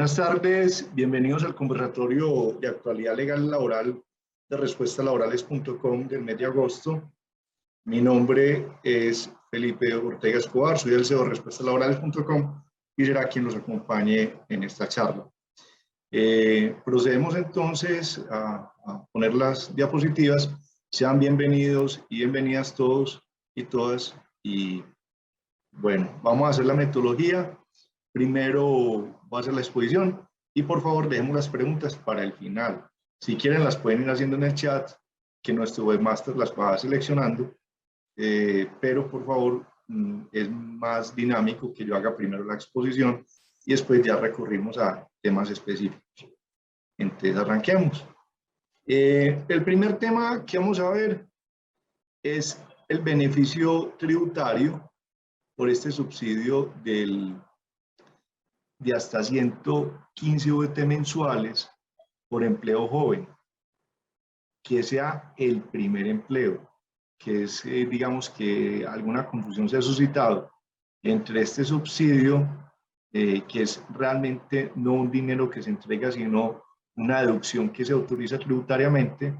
Buenas tardes, bienvenidos al conversatorio de actualidad legal laboral de respuestalaborales.com del mes de agosto. Mi nombre es Felipe Ortega Escobar, soy el CEO de respuestalaborales.com y será quien nos acompañe en esta charla. Procedemos entonces a poner las diapositivas. Sean bienvenidos y bienvenidas todos y todas. Y bueno, vamos a hacer la metodología. Primero va a ser la exposición y por favor dejemos las preguntas para el final. Si quieren las pueden ir haciendo en el chat, que nuestro webmaster las va seleccionando, pero por favor es más dinámico que yo haga primero la exposición y después ya recurrimos a temas específicos. Entonces arranquemos. El primer tema que vamos a ver es el beneficio tributario por este subsidio de hasta 115 VT mensuales por empleo joven, que sea el primer empleo, que es, digamos que alguna confusión se ha suscitado entre este subsidio, que es realmente no un dinero que se entrega, sino una deducción que se autoriza tributariamente,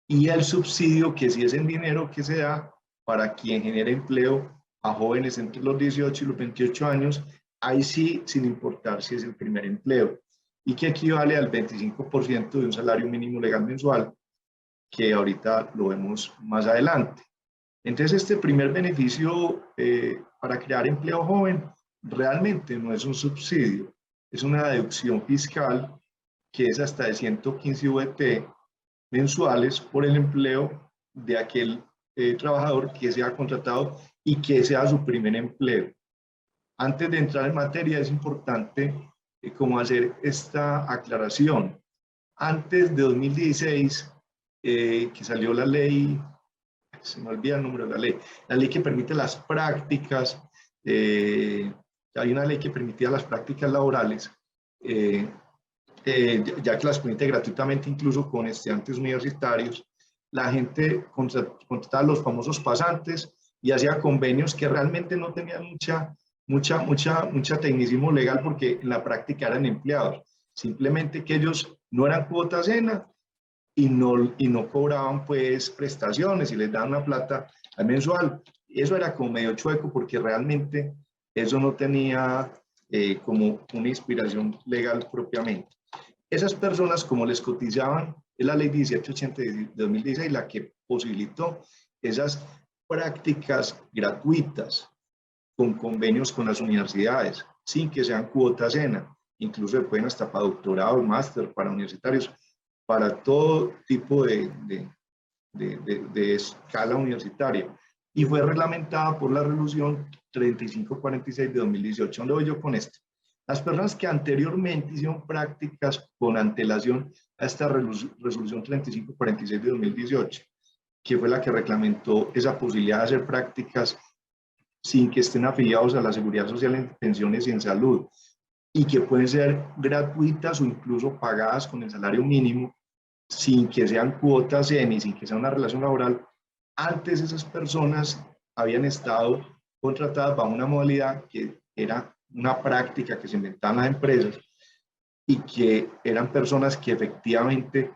y el subsidio que sí es en dinero que se da para quien genera empleo a jóvenes entre los 18 y los 28 años, ahí sí, sin importar si es el primer empleo, y que equivale al 25% de un salario mínimo legal mensual, que ahorita lo vemos más adelante. Entonces, este primer beneficio para crear empleo joven realmente no es un subsidio, es una deducción fiscal que es hasta de 115 VT mensuales por el empleo de aquel trabajador que sea contratado y que sea su primer empleo. Antes de entrar en materia es importante como hacer esta aclaración. Antes de 2016, que salió la ley, se me olvida el número de la ley que permite las prácticas, hay una ley que permitía las prácticas laborales, ya que las permite gratuitamente incluso con estudiantes universitarios. La gente contrataba los famosos pasantes y hacía convenios que realmente no tenían mucha tecnicismo legal, porque en la práctica eran empleados, simplemente que ellos no eran cuota cena y no cobraban pues prestaciones y les daban una plata al mensual. Eso era como medio chueco porque realmente eso no tenía como una inspiración legal propiamente. Esas personas, como les cotizaban, es la ley 1780 de 2016 la que posibilitó esas prácticas gratuitas con convenios con las universidades, sin que sean cuotas cena, incluso se pueden hasta para doctorado, máster, para universitarios, para todo tipo de escala universitaria. Y fue reglamentada por la resolución 3546 de 2018. ¿Dónde voy yo con esto? Las personas que anteriormente hicieron prácticas con antelación a esta resolución 3546 de 2018, que fue la que reglamentó esa posibilidad de hacer prácticas sin que estén afiliados a la Seguridad Social en pensiones y en salud, y que pueden ser gratuitas o incluso pagadas con el salario mínimo, sin que sean cuotas ni sin que sea una relación laboral. Antes esas personas habían estado contratadas bajo una modalidad que era una práctica que se inventaban las empresas y que eran personas que efectivamente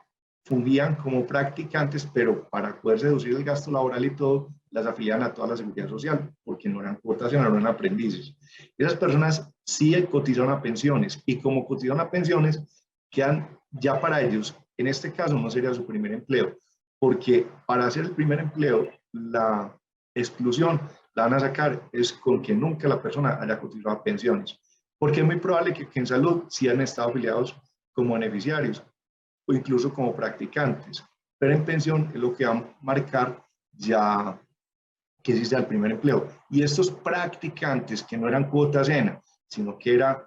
fungían como practicantes, pero para poder reducir el gasto laboral y todo, las afiliaban a toda la seguridad social, porque no eran cuotas, no eran aprendices. Esas personas sí cotizaron a pensiones, y como cotizaron a pensiones, quedan ya para ellos, en este caso no sería su primer empleo, porque para hacer el primer empleo, la exclusión la van a sacar es con que nunca la persona haya cotizado a pensiones, porque es muy probable que en salud sí han estado afiliados como beneficiarios o incluso como practicantes, pero en pensión es lo que va a marcar ya que sí sea el primer empleo. Y estos practicantes que no eran cuotas cena, sino que eran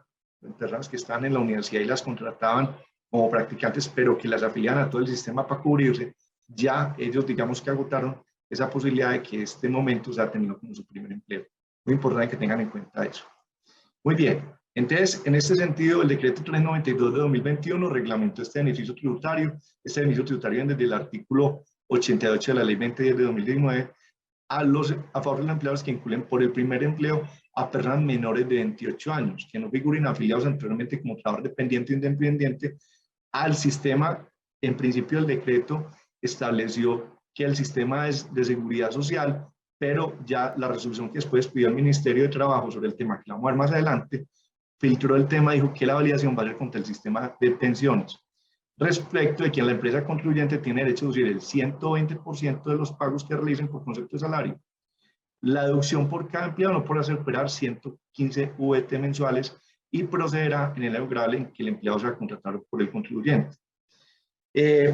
personas que estaban en la universidad y las contrataban como practicantes, pero que las afiliaban a todo el sistema para cubrirse, ya ellos digamos que agotaron esa posibilidad de que este momento se ha tenido como su primer empleo. Muy importante que tengan en cuenta eso. Muy bien, entonces en este sentido el decreto 392 de 2021 reglamentó este beneficio tributario. Este beneficio tributario desde el artículo 88 de la ley 2010 de 2019 a favor de los empleados que incluyen por el primer empleo a personas menores de 28 años, que no figuren afiliados anteriormente como trabajador dependiente o independiente al sistema. En principio, el decreto estableció que el sistema es de seguridad social, pero ya la resolución que después pidió el Ministerio de Trabajo sobre el tema, que la vamos a ver más adelante, filtró el tema, dijo que la validación va a ser contra el sistema de pensiones. Respecto de que la empresa contribuyente tiene derecho a deducir el 120% de los pagos que realicen por concepto de salario. La deducción por cada empleado no podrá superar 115 VT mensuales y procederá en el año grave en que el empleado sea contratado por el contribuyente.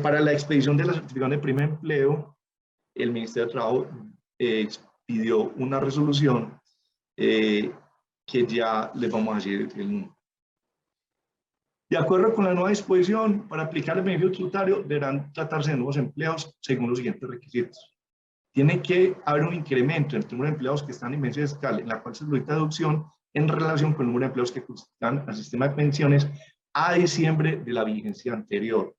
Para la expedición de la certificación de primer empleo, el Ministerio de Trabajo pidió una resolución que ya les vamos a decir el número. De acuerdo con la nueva disposición, para aplicar el beneficio tributario deberán tratarse de nuevos empleos según los siguientes requisitos. Tiene que haber un incremento en el número de empleados que están en mención fiscal, en la cual se solicita deducción en relación con el número de empleados que están al sistema de pensiones a diciembre de la vigencia anterior.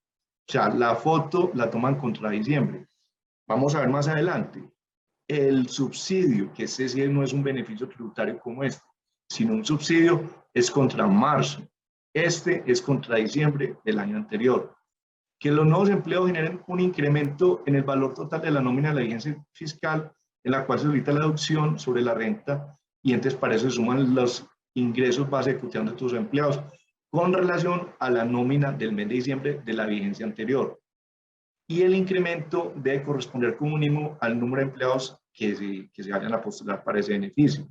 O sea, la foto la toman contra diciembre. Vamos a ver más adelante. El subsidio, que ese sí no es un beneficio tributario como este, sino un subsidio, es contra marzo. Este es contra diciembre del año anterior. Que los nuevos empleos generen un incremento en el valor total de la nómina de la vigencia fiscal, en la cual se solicita la deducción sobre la renta, y entonces para eso se suman los ingresos base de cotización de todos los empleados, con relación a la nómina del mes de diciembre de la vigencia anterior. Y el incremento debe corresponder como mínimo al número de empleados que se vayan a postular para ese beneficio.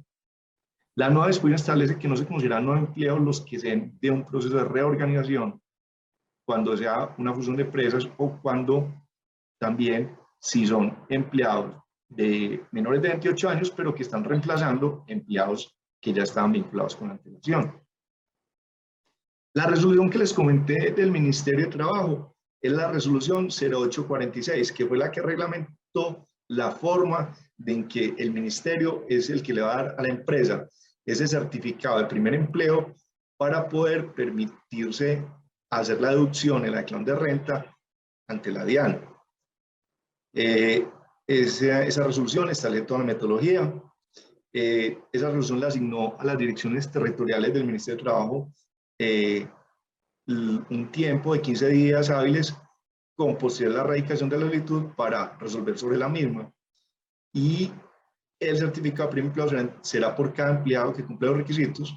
La nueva disposición establece que no se consideran nuevos empleos los que se den de un proceso de reorganización, cuando sea una fusión de empresas o cuando también si son empleados de menores de 28 años, pero que están reemplazando empleados que ya estaban vinculados con la antelación. La resolución que les comenté del Ministerio de Trabajo es la resolución 0846, que fue la que reglamentó la forma en que el ministerio es el que le va a dar a la empresa ese certificado de primer empleo para poder permitirse hacer la deducción en la declaración de renta ante la DIAN. Esa resolución establece toda la metodología. Esa resolución la asignó a las direcciones territoriales del Ministerio de Trabajo un tiempo de 15 días hábiles con posterior a la radicación de la solicitud para resolver sobre la misma. Y el certificado de primer empleo será por cada empleado que cumple los requisitos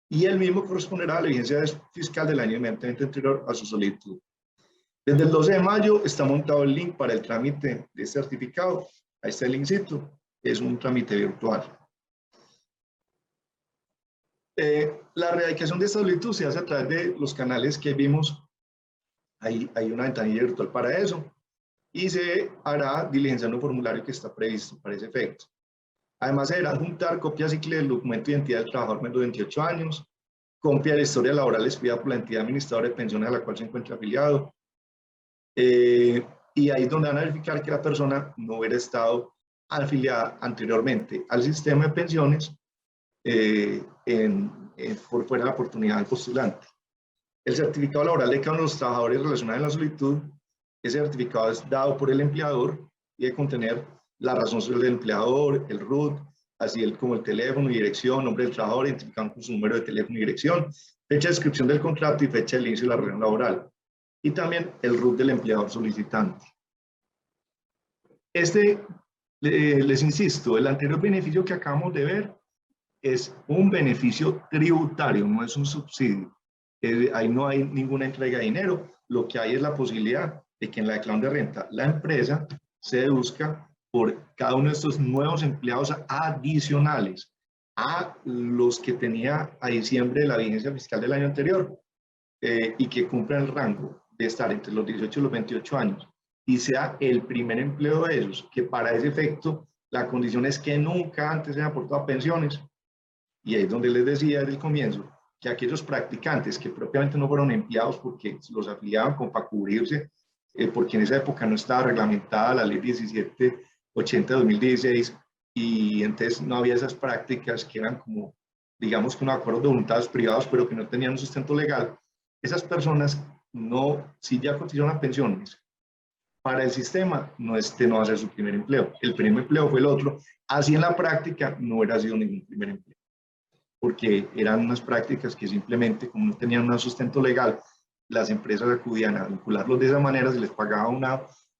y el mismo corresponderá a la vigencia fiscal del año inmediatamente anterior a su solicitud. Desde el 12 de mayo está montado el link para el trámite de este certificado. Ahí está el linkcito, es un trámite virtual. La erradicación de esta solicitud se hace a través de los canales que vimos. Hay una ventanilla virtual para eso y se hará diligenciando un formulario que está previsto para ese efecto. Además, se deberá adjuntar copias y del documento de identidad del trabajador menor de 28 años, copia de la historia laboral expedida por la entidad administradora de pensiones a la cual se encuentra afiliado, y ahí es donde van a verificar que la persona no hubiera estado afiliada anteriormente al sistema de pensiones por fuera de la oportunidad del postulante. El certificado laboral de cada uno de los trabajadores relacionados en la solicitud, ese certificado es dado por el empleador y debe contener la razón social del empleador, el RUT, así como el teléfono y dirección, nombre del trabajador, identificado con su número de teléfono y dirección, fecha de inscripción del contrato y fecha del inicio de la relación laboral. Y también el RUT del empleador solicitante. Les insisto, el anterior beneficio que acabamos de ver es un beneficio tributario, no es un subsidio. Ahí no hay ninguna entrega de dinero, lo que hay es la posibilidad de que en la declaración de renta la empresa se deduzca por cada uno de estos nuevos empleados adicionales a los que tenía a diciembre de la vigencia fiscal del año anterior y que cumplan el rango de estar entre los 18 y los 28 años y sea el primer empleo de ellos, que para ese efecto la condición es que nunca antes se hayan aportado a pensiones. Y ahí es donde les decía desde el comienzo que aquellos practicantes que propiamente no fueron empleados porque los afiliaban como para cubrirse, porque en esa época no estaba reglamentada la ley 1780 de 2016 y entonces no había esas prácticas que eran como, digamos, con acuerdos de voluntades privados, pero que no tenían un sustento legal. Esas personas no, si ya cotizaron a pensiones, para el sistema este no va a ser su primer empleo. El primer empleo fue el otro. Así en la práctica no hubiera sido ningún primer empleo, porque eran unas prácticas que simplemente, como no tenían un sustento legal, las empresas acudían a vincularlos de esa manera, se les pagaba un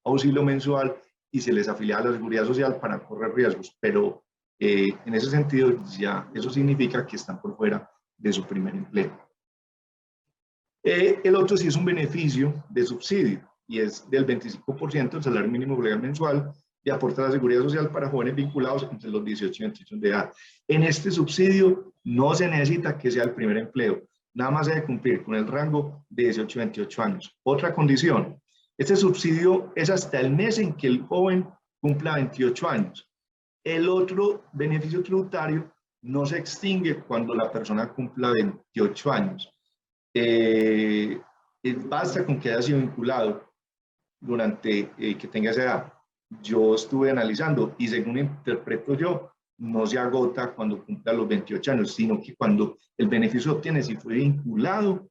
auxilio mensual y se les afiliaba a la seguridad social para correr riesgos, pero en ese sentido ya eso significa que están por fuera de su primer empleo. El otro sí es un beneficio de subsidio y es del 25% del salario mínimo legal mensual y aporta a la seguridad social para jóvenes vinculados entre los 18 y 28 años de edad. En este subsidio no se necesita que sea el primer empleo, nada más debe cumplir con el rango de 18 a 28 años. Otra condición, este subsidio es hasta el mes en que el joven cumpla 28 años. El otro beneficio tributario no se extingue cuando la persona cumpla 28 años. Basta con que haya sido vinculado durante que tenga esa edad. Yo estuve analizando y según interpreto yo, no se agota cuando cumpla los 28 años, sino que cuando el beneficio obtiene, si fue vinculado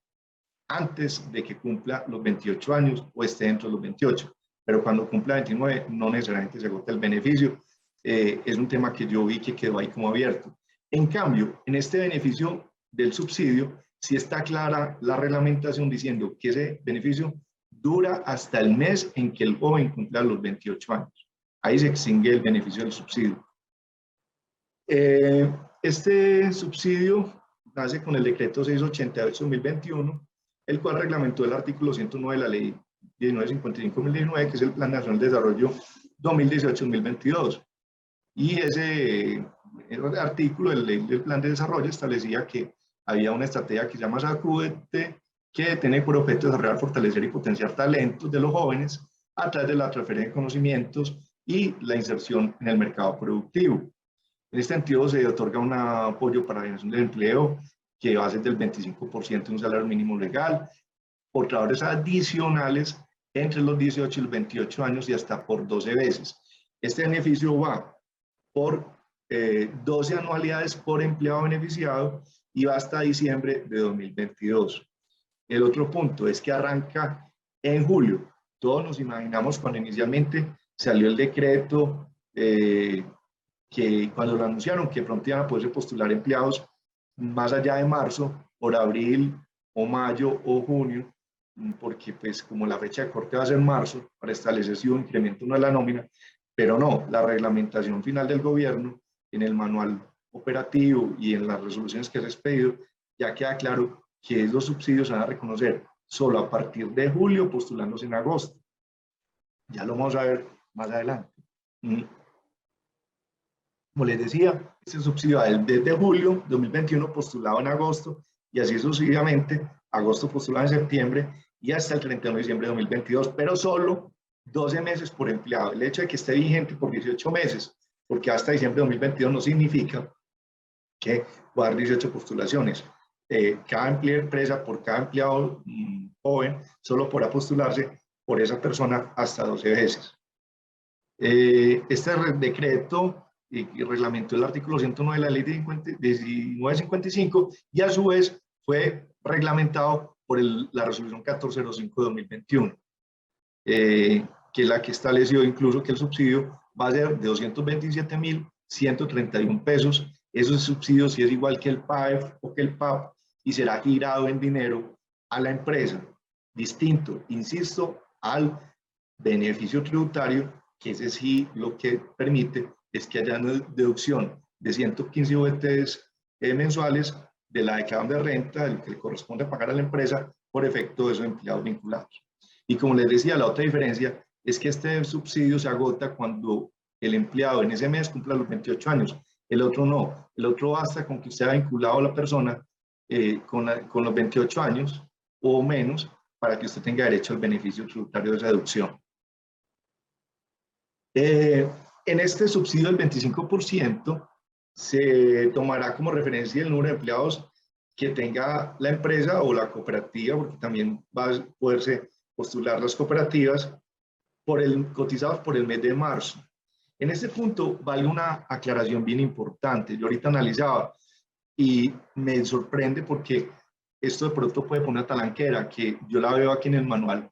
antes de que cumpla los 28 años o esté dentro de los 28, pero cuando cumpla 29 no necesariamente se agota el beneficio. Es un tema que yo vi que quedó ahí como abierto. En cambio, en este beneficio del subsidio, sí está clara la reglamentación diciendo que ese beneficio dura hasta el mes en que el joven cumpla los 28 años. Ahí se extingue el beneficio del subsidio. Este subsidio nace con el decreto 688-2021, el cual reglamentó el artículo 109 de la ley 1955-2019, que es el Plan Nacional de Desarrollo 2018-2022. Y ese artículo del Plan de Desarrollo establecía que había una estrategia que se llama Sacúdete, que tiene por objeto desarrollar, fortalecer y potenciar talentos de los jóvenes a través de la transferencia de conocimientos y la inserción en el mercado productivo. En este sentido, se otorga un apoyo para la generación de empleo que va a ser del 25% de un salario mínimo legal, por trabajadores adicionales entre los 18 y los 28 años y hasta por 12 veces. Este beneficio va por 12 anualidades por empleado beneficiado y va hasta diciembre de 2022. El otro punto es que arranca en julio. Todos nos imaginamos cuando inicialmente salió el decreto, que cuando lo anunciaron que pronto iban a poderse postular empleados más allá de marzo, por abril o mayo o junio, porque pues como la fecha de corte va a ser marzo, para establecer un incremento no de la nómina, pero no, la reglamentación final del gobierno en el manual operativo y en las resoluciones que se ha expedido, ya queda claro que esos subsidios se van a reconocer solo a partir de julio, postulándose en agosto. Ya lo vamos a ver más adelante. Como les decía, este subsidio va desde julio 2021 postulado en agosto y así sucesivamente, agosto postulado en septiembre y hasta el 31 de diciembre de 2022, pero solo 12 meses por empleado. El hecho de que esté vigente por 18 meses, porque hasta diciembre de 2022 no significa que va a haber 18 postulaciones. Cada empresa, por cada empleado joven, solo podrá postularse por esa persona hasta 12 veces. Este decreto y reglamentó el artículo 109 de la ley de 1955 y a su vez fue reglamentado por la resolución 1405 de 2021, que es la que estableció incluso que el subsidio va a ser de 227.131 pesos. Esos subsidios sí es igual que el PAEF o que el PAP y será girado en dinero a la empresa, distinto, insisto, al beneficio tributario, que ese sí lo que permite es que haya una deducción de 115 VTs mensuales de la declaración de renta, el que le corresponde pagar a la empresa por efecto de esos empleados vinculados. Y como les decía, la otra diferencia es que este subsidio se agota cuando el empleado en ese mes cumpla los 28 años. El otro no. El otro basta con que usted haya vinculado a la persona con los 28 años o menos para que usted tenga derecho al beneficio tributario de esa deducción. En este subsidio del 25% se tomará como referencia el número de empleados que tenga la empresa o la cooperativa, porque también va a poderse postular las cooperativas cotizados por el mes de marzo. En este punto vale una aclaración bien importante. Yo ahorita analizaba y me sorprende porque esto de pronto puede poner una talanquera, que yo la veo aquí en el manual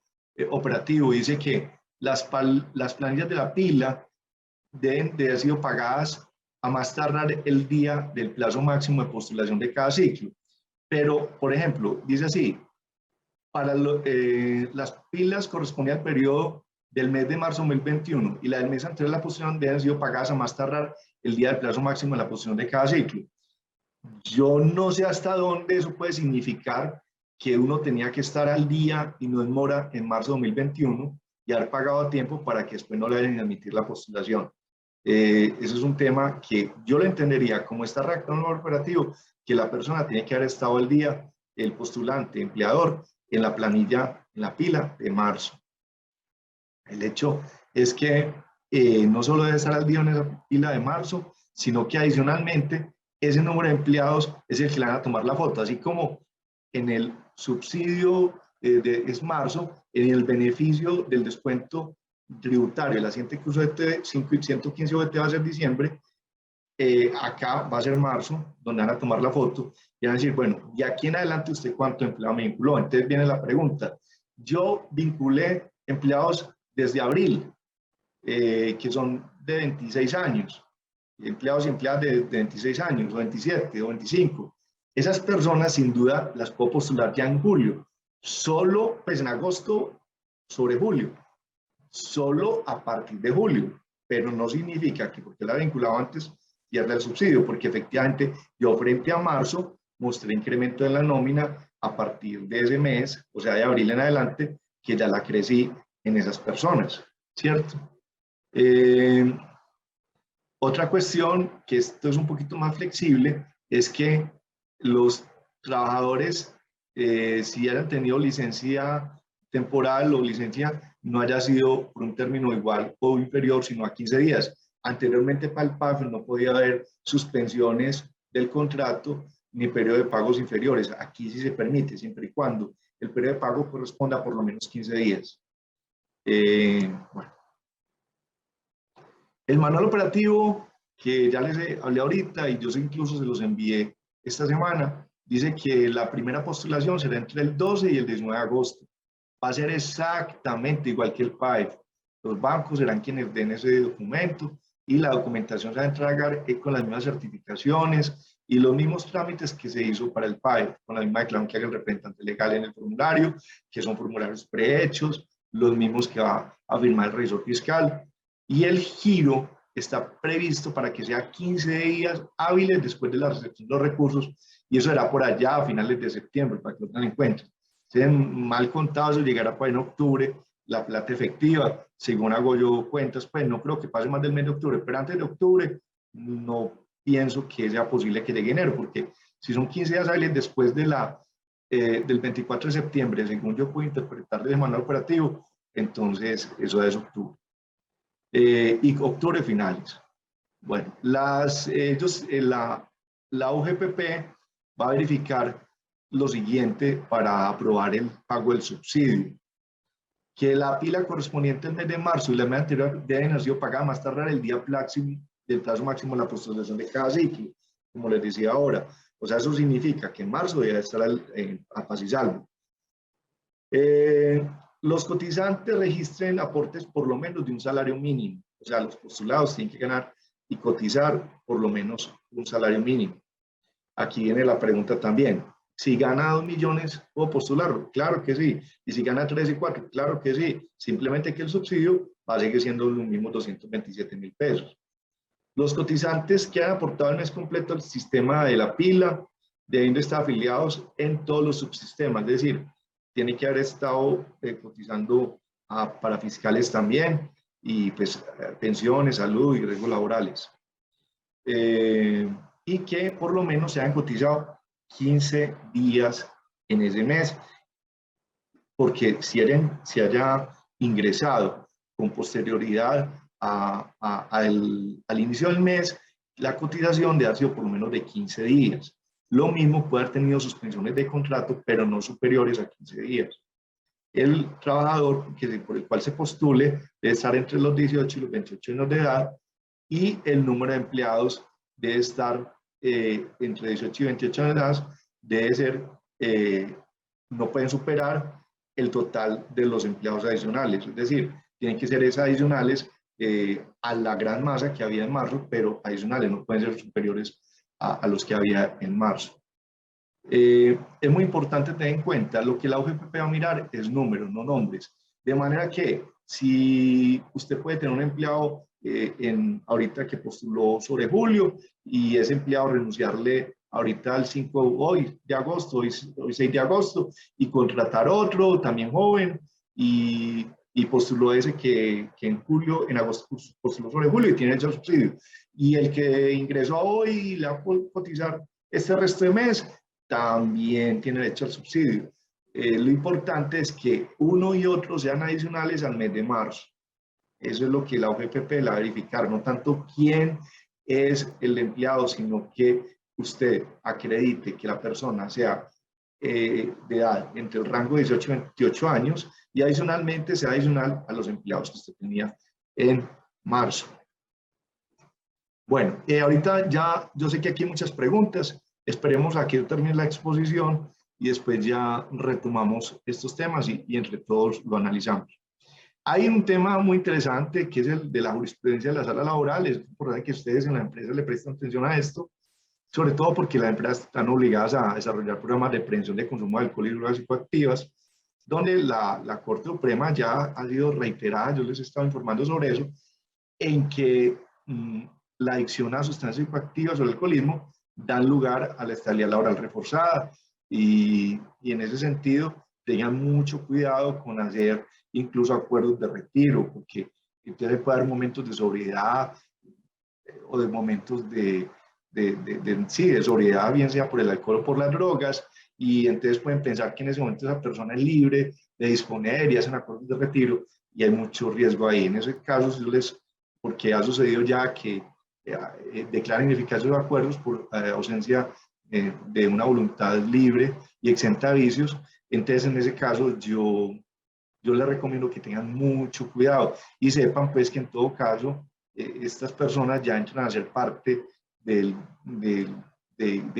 operativo, dice que las planillas de la pila deben de haber sido pagadas a más tardar el día del plazo máximo de postulación de cada ciclo. Pero, por ejemplo, dice así, para las pilas correspondientes al periodo del mes de marzo de 2021 y la del mes anterior a la postulación deben haber sido pagadas a más tardar el día del plazo máximo de la postulación de cada ciclo. Yo no sé hasta dónde eso puede significar que uno tenía que estar al día y no en mora en marzo de 2021 y haber pagado a tiempo para que después no le vayan a admitir la postulación. Eso es un tema que yo lo entendería como está redactado en el operativo, que la persona tiene que haber estado al día, el postulante, empleador, en la planilla, en la pila de marzo. El hecho es que no solo debe estar al día en esa pila de marzo, sino que adicionalmente ese número de empleados es el que le van a tomar la foto, así como en el subsidio es marzo, en el beneficio del descuento tributario, el asiente que usó ET 115 OT va a ser diciembre, acá va a ser marzo, donde van a tomar la foto y van a decir, bueno, de aquí en adelante usted cuánto empleado me vinculó. Entonces viene la pregunta, yo vinculé empleados desde abril, que son de 26 años, empleados y empleadas de 26 años, o 27, o 25. Esas personas sin duda las puedo postular ya en julio, solo pues en agosto sobre julio, solo a partir de julio, pero no significa que porque la he vinculado antes pierda el subsidio, porque efectivamente yo frente a marzo mostré incremento en la nómina a partir de ese mes, o sea de abril en adelante, que ya la crecí en esas personas, ¿cierto? Otra cuestión, que esto es un poquito más flexible, es que los trabajadores, si hayan tenido licencia temporal o licencia, no haya sido por un término igual o inferior, sino a 15 días. Anteriormente para el PAF no podía haber suspensiones del contrato ni periodo de pagos inferiores. Aquí sí se permite, siempre y cuando el periodo de pago corresponda a por lo menos 15 días. Bueno. El manual operativo, que ya les hablé ahorita y yo incluso se los envié esta semana, dice que la primera postulación será entre el 12 y el 19 de agosto. Va a ser exactamente igual que el PAEF. Los bancos serán quienes den ese documento y la documentación se va a entregar con las mismas certificaciones y los mismos trámites que se hizo para el PAEF, con la misma declaración que haga el representante legal en el formulario, que son formularios prehechos, los mismos que va a firmar el revisor fiscal. Y el giro está previsto para que sea 15 días hábiles después de la recepción de los recursos, y eso será por allá a finales de septiembre, para que lo tengan en cuenta. Si mal contado, eso llegará para en octubre, la plata efectiva, según hago yo cuentas, pues no creo que pase más del mes de octubre, pero antes de octubre no pienso que sea posible que llegue enero, porque si son 15 días hábiles después de del 24 de septiembre, según yo puedo interpretar de manual operativo, entonces eso es octubre. Y octubre finales. Bueno, la UGPP va a verificar lo siguiente para aprobar el pago del subsidio: que la pila correspondiente al mes de marzo y la mes anterior deben haber sido pagadas más tardar el día del plazo máximo de la postulación de cada ciclo, como les decía ahora. O sea, eso significa que en marzo debe estar a paz y salvo. Los cotizantes registren aportes por lo menos de un salario mínimo. O sea, los postulados tienen que ganar y cotizar por lo menos un salario mínimo. Aquí viene la pregunta también. Si gana 2 millones, ¿puedo postularlo? Claro que sí. Y si gana 3 y 4, claro que sí. Simplemente que el subsidio va a seguir siendo los mismos 227.000 pesos. Los cotizantes que han aportado el mes completo al sistema de la pila deben estar afiliados en todos los subsistemas, es decir, tiene que haber estado cotizando para fiscales también, y pues pensiones, salud y riesgos laborales. Y que por lo menos se hayan cotizado 15 días en ese mes, porque si haya ingresado con posterioridad al inicio del mes, la cotización debe haber sido por lo menos de 15 días. Lo mismo puede haber tenido suspensiones de contrato, pero no superiores a 15 días. El trabajador por el cual se postule debe estar entre los 18 y los 28 años de edad, y el número de empleados debe estar entre 18 y 28 años de edad, debe ser, no pueden superar el total de los empleados adicionales. Es decir, tienen que ser es adicionales a la gran masa que había en marzo, pero adicionales, no pueden ser superiores a los que había en marzo. Es muy importante tener en cuenta, lo que la UGPP va a mirar es números, no nombres. De manera que si usted puede tener un empleado ahorita que postuló sobre julio y ese empleado renunciarle ahorita al 5 hoy de agosto, hoy 6 de agosto, y contratar otro también joven y postuló ese que en julio, en agosto postuló sobre julio y tiene el subsidio. Y el que ingresó hoy y le va a cotizar este resto de mes, también tiene derecho al subsidio. Lo importante es que uno y otro sean adicionales al mes de marzo. Eso es lo que la OGPP la va a verificar, no tanto quién es el empleado, sino que usted acredite que la persona sea de edad entre el rango de 18 y 28 años y adicionalmente sea adicional a los empleados que usted tenía en marzo. Bueno, ahorita ya yo sé que aquí hay muchas preguntas, esperemos a que termine la exposición y después ya retomamos estos temas y entre todos lo analizamos. Hay un tema muy interesante que es el de la jurisprudencia de la sala laboral. Es importante que ustedes en la empresa le presten atención a esto, sobre todo porque las empresas están obligadas a desarrollar programas de prevención de consumo de alcohol y drogas psicoactivas, donde la Corte Suprema ya ha sido reiterada, yo les he estado informando sobre eso, en que la adicción a sustancias psicoactivas o el alcoholismo dan lugar a la estabilidad laboral reforzada y en ese sentido tengan mucho cuidado con hacer incluso acuerdos de retiro, porque entonces puede haber momentos de sobriedad o de momentos sí, de sobriedad, bien sea por el alcohol o por las drogas, y entonces pueden pensar que en ese momento esa persona es libre de disponer y hacen acuerdos de retiro, y hay mucho riesgo ahí. En ese caso, porque ha sucedido ya que declaran ineficaces los acuerdos por ausencia de una voluntad libre y exenta de vicios, entonces en ese caso yo les recomiendo que tengan mucho cuidado y sepan pues que en todo caso estas personas ya entran a ser parte de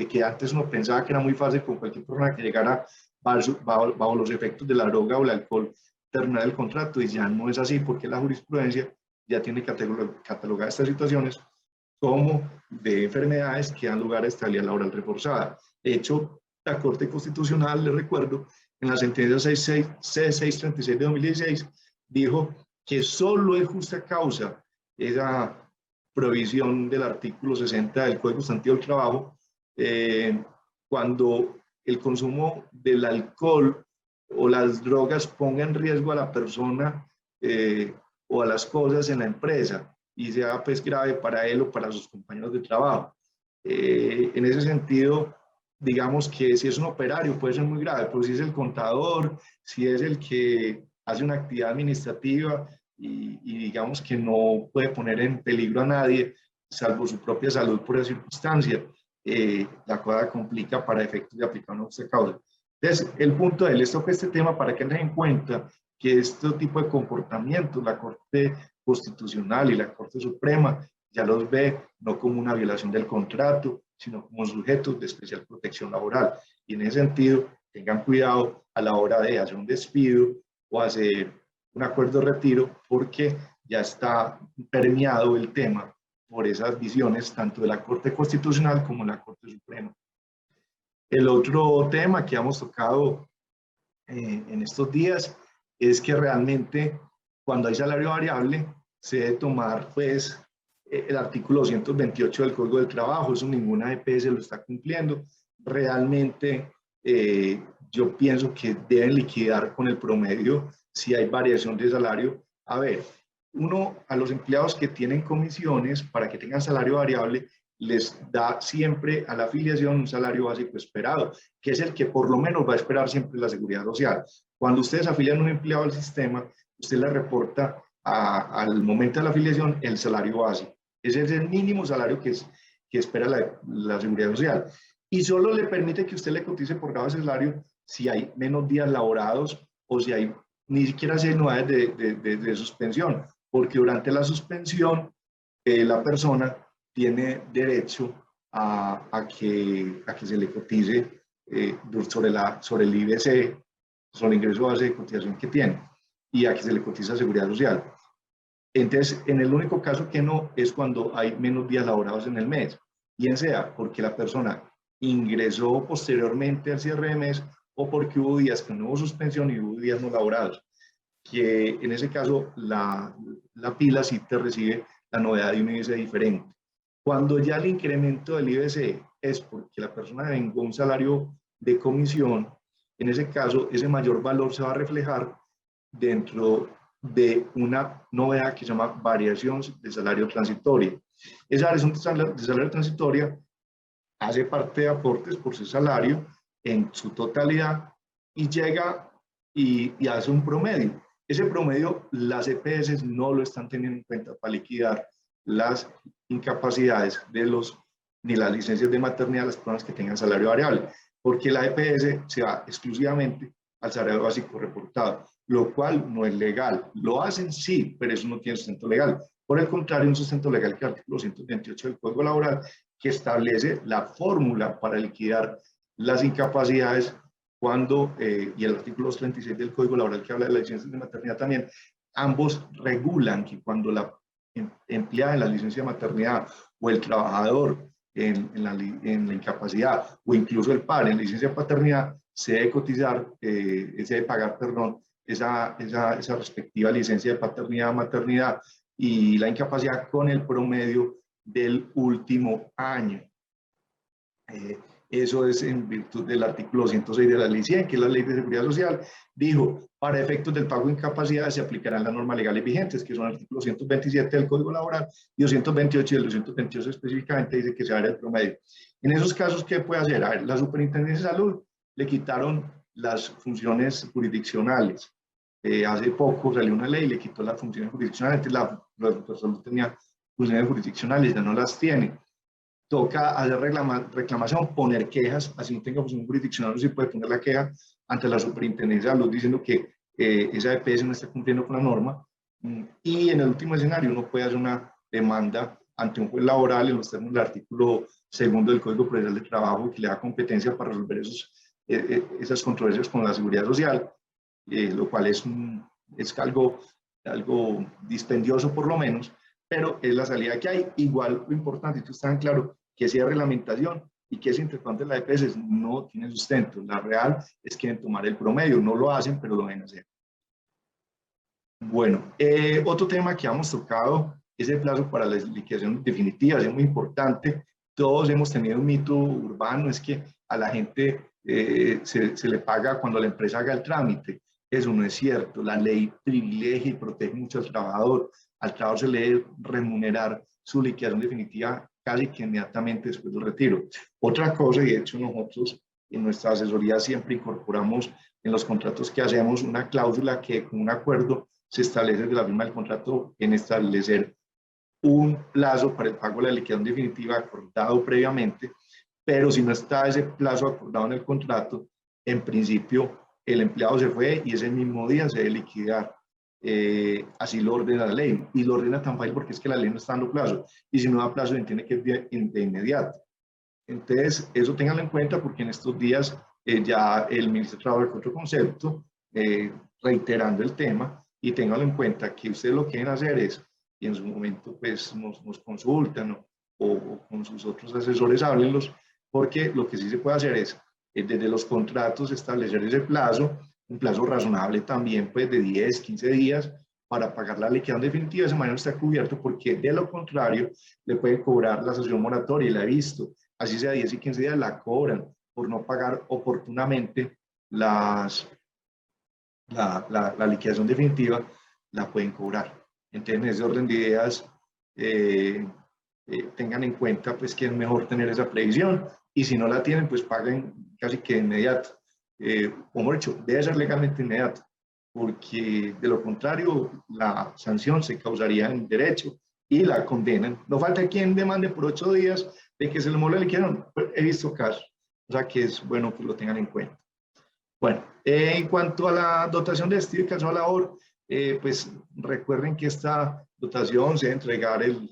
que antes uno pensaba que era muy fácil con cualquier persona que llegara bajo los efectos de la droga o el alcohol terminar el contrato, y ya no es así porque la jurisprudencia ya tiene catalogadas estas situaciones como de enfermedades que dan lugar a estabilidad laboral reforzada. De hecho, la Corte Constitucional, les recuerdo, en la sentencia C636 de 2016, dijo que solo es justa causa esa provisión del artículo 60 del Código Sustantivo del Trabajo cuando el consumo del alcohol o las drogas ponga en riesgo a la persona o a las cosas en la empresa y sea pues grave para él o para sus compañeros de trabajo. En ese sentido, digamos que si es un operario puede ser muy grave, pero si es el contador, si es el que hace una actividad administrativa y digamos que no puede poner en peligro a nadie, salvo su propia salud por esa circunstancia, la cosa complica para efectos de aplicar una justa causa. Entonces, el punto de él, les toca este tema para que tengan en cuenta que este tipo de comportamientos, la Corte Constitucional y la Corte Suprema ya los ve no como una violación del contrato, sino como sujetos de especial protección laboral. Y en ese sentido, tengan cuidado a la hora de hacer un despido o hacer un acuerdo de retiro, porque ya está permeado el tema por esas visiones tanto de la Corte Constitucional como de la Corte Suprema. El otro tema que hemos tocado en estos días es que realmente cuando hay salario variable se debe tomar pues el artículo 228 del Código del Trabajo, eso ninguna EPS lo está cumpliendo. Realmente yo pienso que deben liquidar con el promedio si hay variación de salario. A ver, a los empleados que tienen comisiones para que tengan salario variable, les da siempre a la afiliación un salario básico esperado, que es el que por lo menos va a esperar siempre la Seguridad Social. Cuando ustedes afilian a un empleado al sistema, usted le reporta al momento de la afiliación el salario básico. Ese es el mínimo salario que espera la Seguridad Social. Y solo le permite que usted le cotice por cada salario si hay menos días laborados o si hay ni siquiera 6 anuales de suspensión, porque durante la suspensión la persona tiene derecho a que se le cotice sobre el IBC, sobre el ingreso base de cotización que tiene. y a que se le cotiza seguridad social. Entonces, en el único caso que no es cuando hay menos días laborados en el mes, bien sea porque la persona ingresó posteriormente al cierre de mes o porque hubo días que no hubo suspensión y hubo días no laborados, que en ese caso la pila sí te recibe la novedad de un IBC diferente. Cuando ya el incremento del IBC es porque la persona vengó un salario de comisión, en ese caso ese mayor valor se va a reflejar dentro de una novedad que se llama variación de salario transitoria. Esa variación de salario transitoria hace parte de aportes por su salario en su totalidad y llega y hace un promedio. Ese promedio las EPS no lo están teniendo en cuenta para liquidar las incapacidades de ni las licencias de maternidad de las personas que tengan salario variable, porque la EPS se va exclusivamente al salario básico reportado, lo cual no es legal. Lo hacen sí, pero eso no tiene sustento legal. Por el contrario, un sustento legal que es el artículo 128 del Código Laboral, que establece la fórmula para liquidar las incapacidades cuando, y el artículo 236 del Código Laboral que habla de las licencias de maternidad también, ambos regulan que cuando la empleada en la licencia de maternidad o el trabajador en la incapacidad o incluso el padre en la licencia de paternidad se debe cotizar, se debe pagar, perdón, esa respectiva licencia de paternidad, maternidad y la incapacidad con el promedio del último año. Eso es en virtud del artículo 106 de la ley 100, que es la ley de seguridad social. Dijo, para efectos del pago de incapacidad se aplicarán las normas legales vigentes, que son el artículo 127 del Código Laboral y 228, y el 228 específicamente dice que se hará el promedio. En esos casos, ¿qué puede hacer? A ver, la Superintendencia de Salud le quitaron las funciones jurisdiccionales. Hace poco salió una ley y le quitó las funciones jurisdiccionales. Antes la salud tenía funciones jurisdiccionales, ya no las tiene. Toca hacer reclamación, poner quejas, así no tenga función jurisdiccional, no se puede poner la queja ante la Superintendencia de Salud diciendo que esa EPS no está cumpliendo con la norma. Y en el último escenario uno puede hacer una demanda ante un juez laboral en los términos del artículo 2 del Código Procesal de Trabajo, que le da competencia para resolver esas controversias con la seguridad social, lo cual es algo dispendioso por lo menos, pero es la salida que hay. Igual lo importante, esto está claro, que esa reglamentación y que ese intercambio de la EPS no tiene sustento. La real es que deben tomar el promedio, no lo hacen, pero lo deben hacer. Bueno, otro tema que hemos tocado es el plazo para la liquidación definitiva, es muy importante. Todos hemos tenido un mito urbano, es que a la gente se le paga cuando la empresa haga el trámite. Eso no es cierto. La ley privilegia y protege mucho al trabajador. Al trabajador se le debe remunerar su liquidación definitiva casi que inmediatamente después del retiro. Otra cosa, y de hecho nosotros en nuestra asesoría siempre incorporamos en los contratos que hacemos una cláusula que con un acuerdo se establece de la firma del contrato en establecer un plazo para el pago de la liquidación definitiva acordado previamente, pero si no está ese plazo acordado en el contrato, en principio el empleado se fue y ese mismo día se debe liquidar. Así lo ordena la ley, y lo ordena tan fácil porque es que la ley no está dando plazo, y si no da plazo entiende que es de inmediato. Entonces, eso ténganlo en cuenta porque en estos días ya el Ministerio de Trabajo con otro concepto, reiterando el tema, y ténganlo en cuenta que ustedes lo que quieren hacer es, y en su momento pues nos consultan, ¿no? o con sus otros asesores háblenlos, porque lo que sí se puede hacer es, desde los contratos, establecer ese plazo, un plazo razonable también pues de 10, 15 días, para pagar la liquidación definitiva. De esa manera está cubierto, porque de lo contrario le pueden cobrar la sanción moratoria, y la he visto, así sea 10 y 15 días la cobran por no pagar oportunamente la liquidación definitiva, la pueden cobrar. Entonces, en ese orden de ideas, tengan en cuenta pues que es mejor tener esa previsión, y si no la tienen, pues paguen casi que de inmediato. O mejor dicho, debe ser legalmente inmediato, porque de lo contrario la sanción se causaría en derecho y la condenan. No falta quien demande por 8 días de que se le mueva la liquidación. He visto casos, o sea que es bueno que lo tengan en cuenta. Bueno, en cuanto a la dotación de despido y caso a labor, pues recuerden que esta dotación se debe entregar al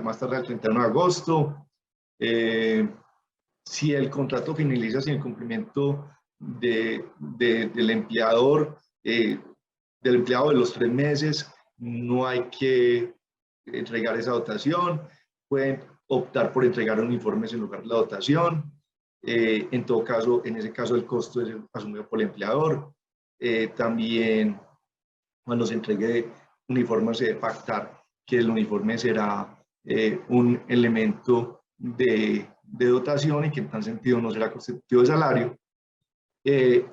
más tardar el 31 de agosto. Si el contrato finaliza sin el cumplimiento del empleador, del empleado de los 3 meses, no hay que entregar esa dotación, pueden optar por entregar uniformes en lugar de la dotación. En todo caso, en ese caso el costo es asumido por el empleador. También cuando se entregue uniforme se debe pactar que el uniforme será un elemento de dotación y que en tal sentido no será constitutivo de salario.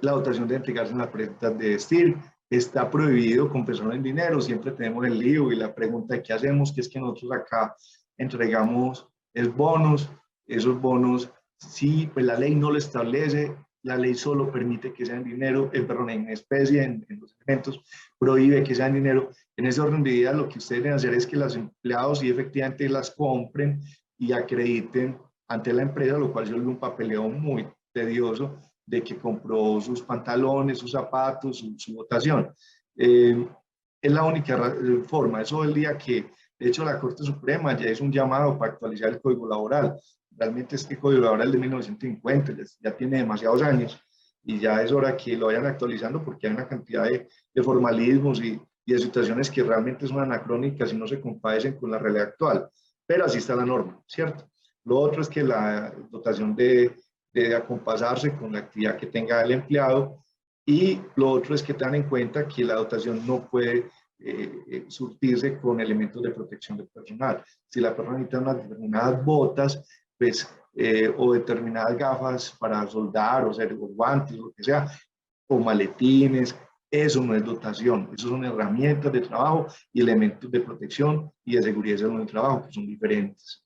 La dotación de entregarse en las prendas de vestir está prohibido con personas en dinero. Siempre tenemos el lío y la pregunta de qué hacemos, que es que nosotros acá entregamos bonos. Esos bonos, sí, pues la ley no lo establece, la ley solo permite que sean dinero, perdón, en especie, en los elementos, prohíbe que sean dinero. En ese orden de ideas, lo que ustedes deben hacer es que los empleados sí efectivamente las compren y acrediten ante la empresa, lo cual se vuelve un papeleo muy tedioso, de que compró sus pantalones, sus zapatos, su dotación. Es la única forma. Eso el día que, de hecho, la Corte Suprema ya hizo un llamado para actualizar el Código Laboral. Realmente este Código Laboral de 1950 ya tiene demasiados años y ya es hora que lo vayan actualizando porque hay una cantidad de formalismos y de situaciones que realmente son anacrónicas y no se compadecen con la realidad actual. Pero así está la norma, ¿cierto? Lo otro es que la dotación debe acompasarse con la actividad que tenga el empleado, y lo otro es que tengan en cuenta que la dotación no puede surtirse con elementos de protección del personal. Si la persona necesita unas determinadas botas, pues, o determinadas gafas para soldar, o guantes, lo que sea, o maletines, eso no es dotación, eso son herramientas de trabajo y elementos de protección y de seguridad en el trabajo, que son diferentes.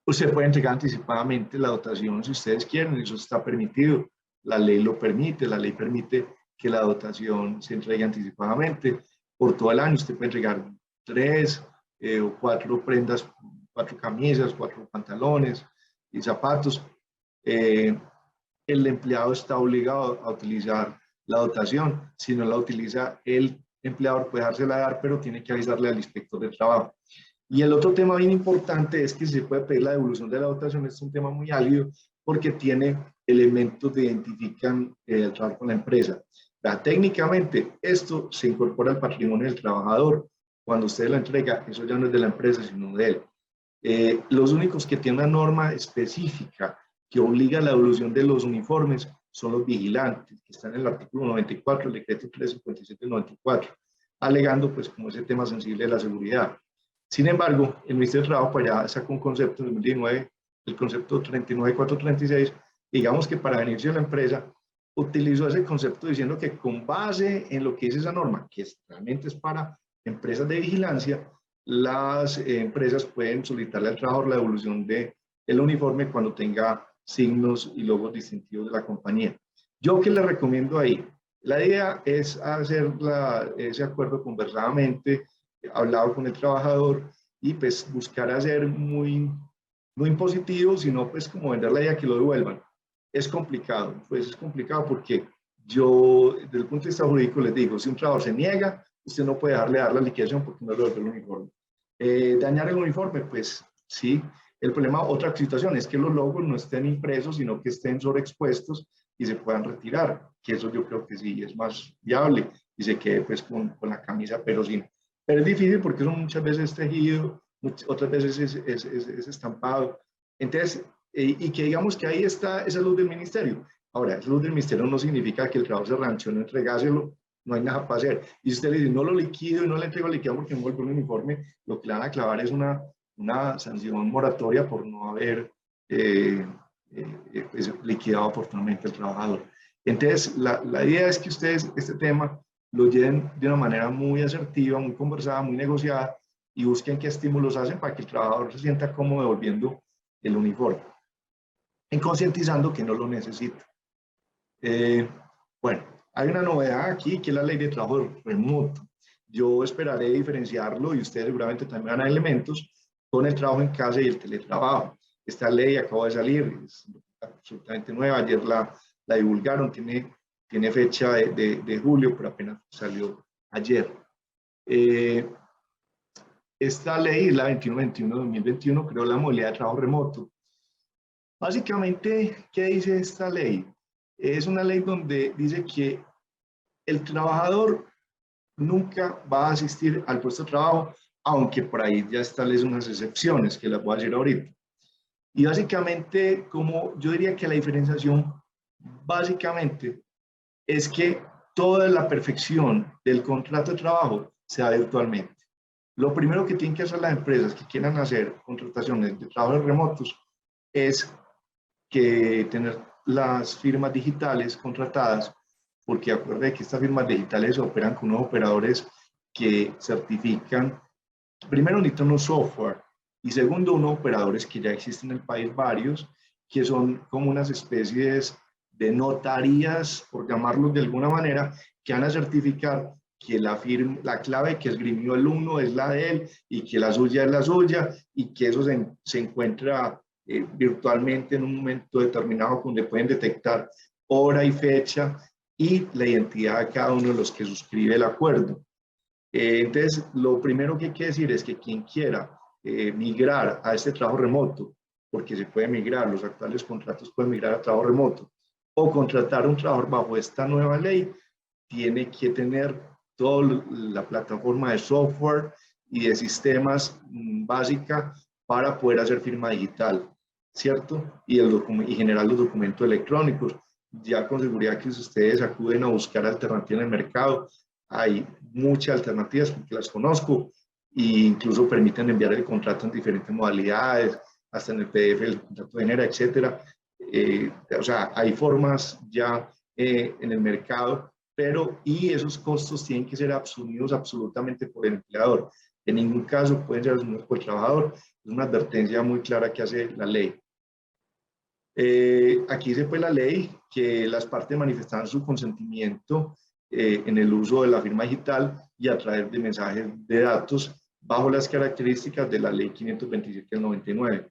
Usted puede entregar anticipadamente la dotación si ustedes quieren, eso está permitido. La ley lo permite, la ley permite que la dotación se entregue anticipadamente. Por todo el año usted puede entregar 3 o 4 prendas, 4 camisas, 4 pantalones y zapatos. El empleado está obligado a utilizar la dotación. Si no la utiliza, el empleador puede dársela dar, pero tiene que avisarle al inspector de trabajo. Y el otro tema bien importante es que se puede pedir la devolución de la dotación. Es un tema muy álgido porque tiene elementos que identifican el trabajo con la empresa. Técnicamente, esto se incorpora al patrimonio del trabajador. Cuando usted la entrega, eso ya no es de la empresa, sino de él. Los únicos que tienen una norma específica que obliga a la devolución de los uniformes son los vigilantes, que están en el artículo 94, el decreto 357 del 94, alegando pues como ese tema sensible de la seguridad. Sin embargo, el Ministerio de Trabajo pues, ya sacó un concepto en 2019, el concepto 39436, digamos que para beneficio de la empresa, utilizó ese concepto diciendo que con base en lo que dice esa norma, que realmente es para empresas de vigilancia, las empresas pueden solicitarle al trabajador la devolución del uniforme cuando tenga signos y logos distintivos de la compañía. ¿Yo qué le recomiendo ahí? La idea es hacer ese acuerdo conversadamente, hablado con el trabajador y pues buscar hacer no impositivo, sino pues como vender la idea que lo devuelvan. Es complicado, pues es complicado porque yo, desde el punto de vista jurídico, les digo, si un trabajador se niega, usted no puede dejarle dar la liquidación porque no le devuelve el uniforme. Dañar el uniforme, pues sí. El problema, otra situación, es que los logos no estén impresos, sino que estén sobreexpuestos y se puedan retirar, que eso yo creo que sí es más viable y se quede pues con la camisa, pero sin. Pero es difícil porque eso muchas veces es tejido, otras veces es estampado. Entonces, y que digamos que ahí está esa luz del ministerio. Ahora, esa luz del ministerio no significa que el trabajo se ranchó, no entregárselo, no hay nada para hacer. Y si usted le dice, no lo liquido y no le entrego liquidado porque no vuelve un uniforme, lo que le van a clavar es una sanción moratoria por no haber liquidado oportunamente al trabajador. Entonces, la idea es que ustedes este tema lo lleven de una manera muy asertiva, muy conversada, muy negociada y busquen qué estímulos hacen para que el trabajador se sienta cómodo devolviendo el uniforme, en concientizando que no lo necesita. Bueno, hay una novedad aquí que es la ley de trabajo remoto. Yo esperaré diferenciarlo y ustedes seguramente también van a elementos con el trabajo en casa y el teletrabajo. Esta ley acaba de salir, es absolutamente nueva, ayer la divulgaron, tiene fecha de julio, pero apenas salió ayer. Esta ley es la 2121 de 2021, creó la modalidad de trabajo remoto. Básicamente, ¿qué dice esta ley? Es una ley donde dice que el trabajador nunca va a asistir al puesto de trabajo, aunque por ahí ya están unas excepciones que las voy a decir ahorita. Y básicamente, como yo diría que la diferenciación básicamente es que toda la perfección del contrato de trabajo se da virtualmente. Lo primero que tienen que hacer las empresas que quieran hacer contrataciones de trabajos remotos es que tener las firmas digitales contratadas, porque acuérdense que estas firmas digitales operan con unos operadores que certifican, primero necesitan un software y segundo unos operadores que ya existen en el país, varios, que son como unas especies de notarías, por llamarlos de alguna manera, que van a certificar que la clave que esgrimió el uno es la de él y que la suya es la suya y que eso se encuentra virtualmente en un momento determinado donde pueden detectar hora y fecha y la identidad de cada uno de los que suscribe el acuerdo. Entonces, lo primero que hay que decir es que quien quiera migrar a este trabajo remoto, porque se puede migrar, los actuales contratos pueden migrar a trabajo remoto, o contratar un trabajador bajo esta nueva ley, tiene que tener toda la plataforma de software y de sistemas básica para poder hacer firma digital, ¿cierto? Y generar los documentos electrónicos. Ya con seguridad que si ustedes acuden a buscar alternativas en el mercado, hay muchas alternativas porque las conozco e incluso permiten enviar el contrato en diferentes modalidades, hasta en el PDF, el contrato de genera, etcétera. O sea, hay formas ya en el mercado, y esos costos tienen que ser asumidos absolutamente por el empleador. En ningún caso pueden ser asumidos por el trabajador. Es una advertencia muy clara que hace la ley. Aquí dice pues la ley que las partes manifestan su consentimiento en el uso de la firma digital y a través de mensajes de datos bajo las características de la ley 527 del 99.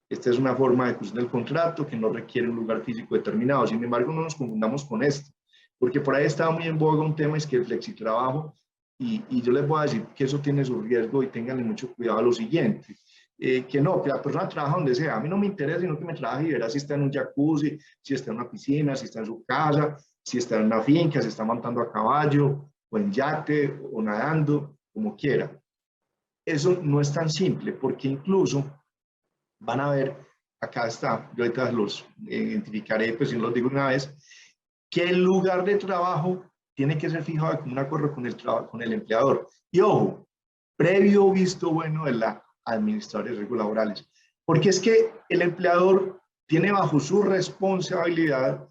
Esta es una forma de ejecución del contrato que no requiere un lugar físico determinado. Sin embargo, no nos confundamos con esto, porque por ahí estaba muy en boga un tema, es que el flexitrabajo, y yo les voy a decir que eso tiene su riesgo y tenganle mucho cuidado a lo siguiente. Que no, que la persona trabaja donde sea. A mí no me interesa, sino que me trabaje y verá si está en un jacuzzi, si está en una piscina, si está en su casa, si está en una finca, si está montando a caballo, o en yate, o nadando, como quiera. Eso no es tan simple, porque incluso van a ver, acá está, yo ahorita los identificaré, pues si no los digo una vez, que el lugar de trabajo tiene que ser fijado con un acuerdo con el empleador. Y ojo, previo visto bueno de la administradora de riesgos laborales. Porque es que el empleador tiene bajo su responsabilidad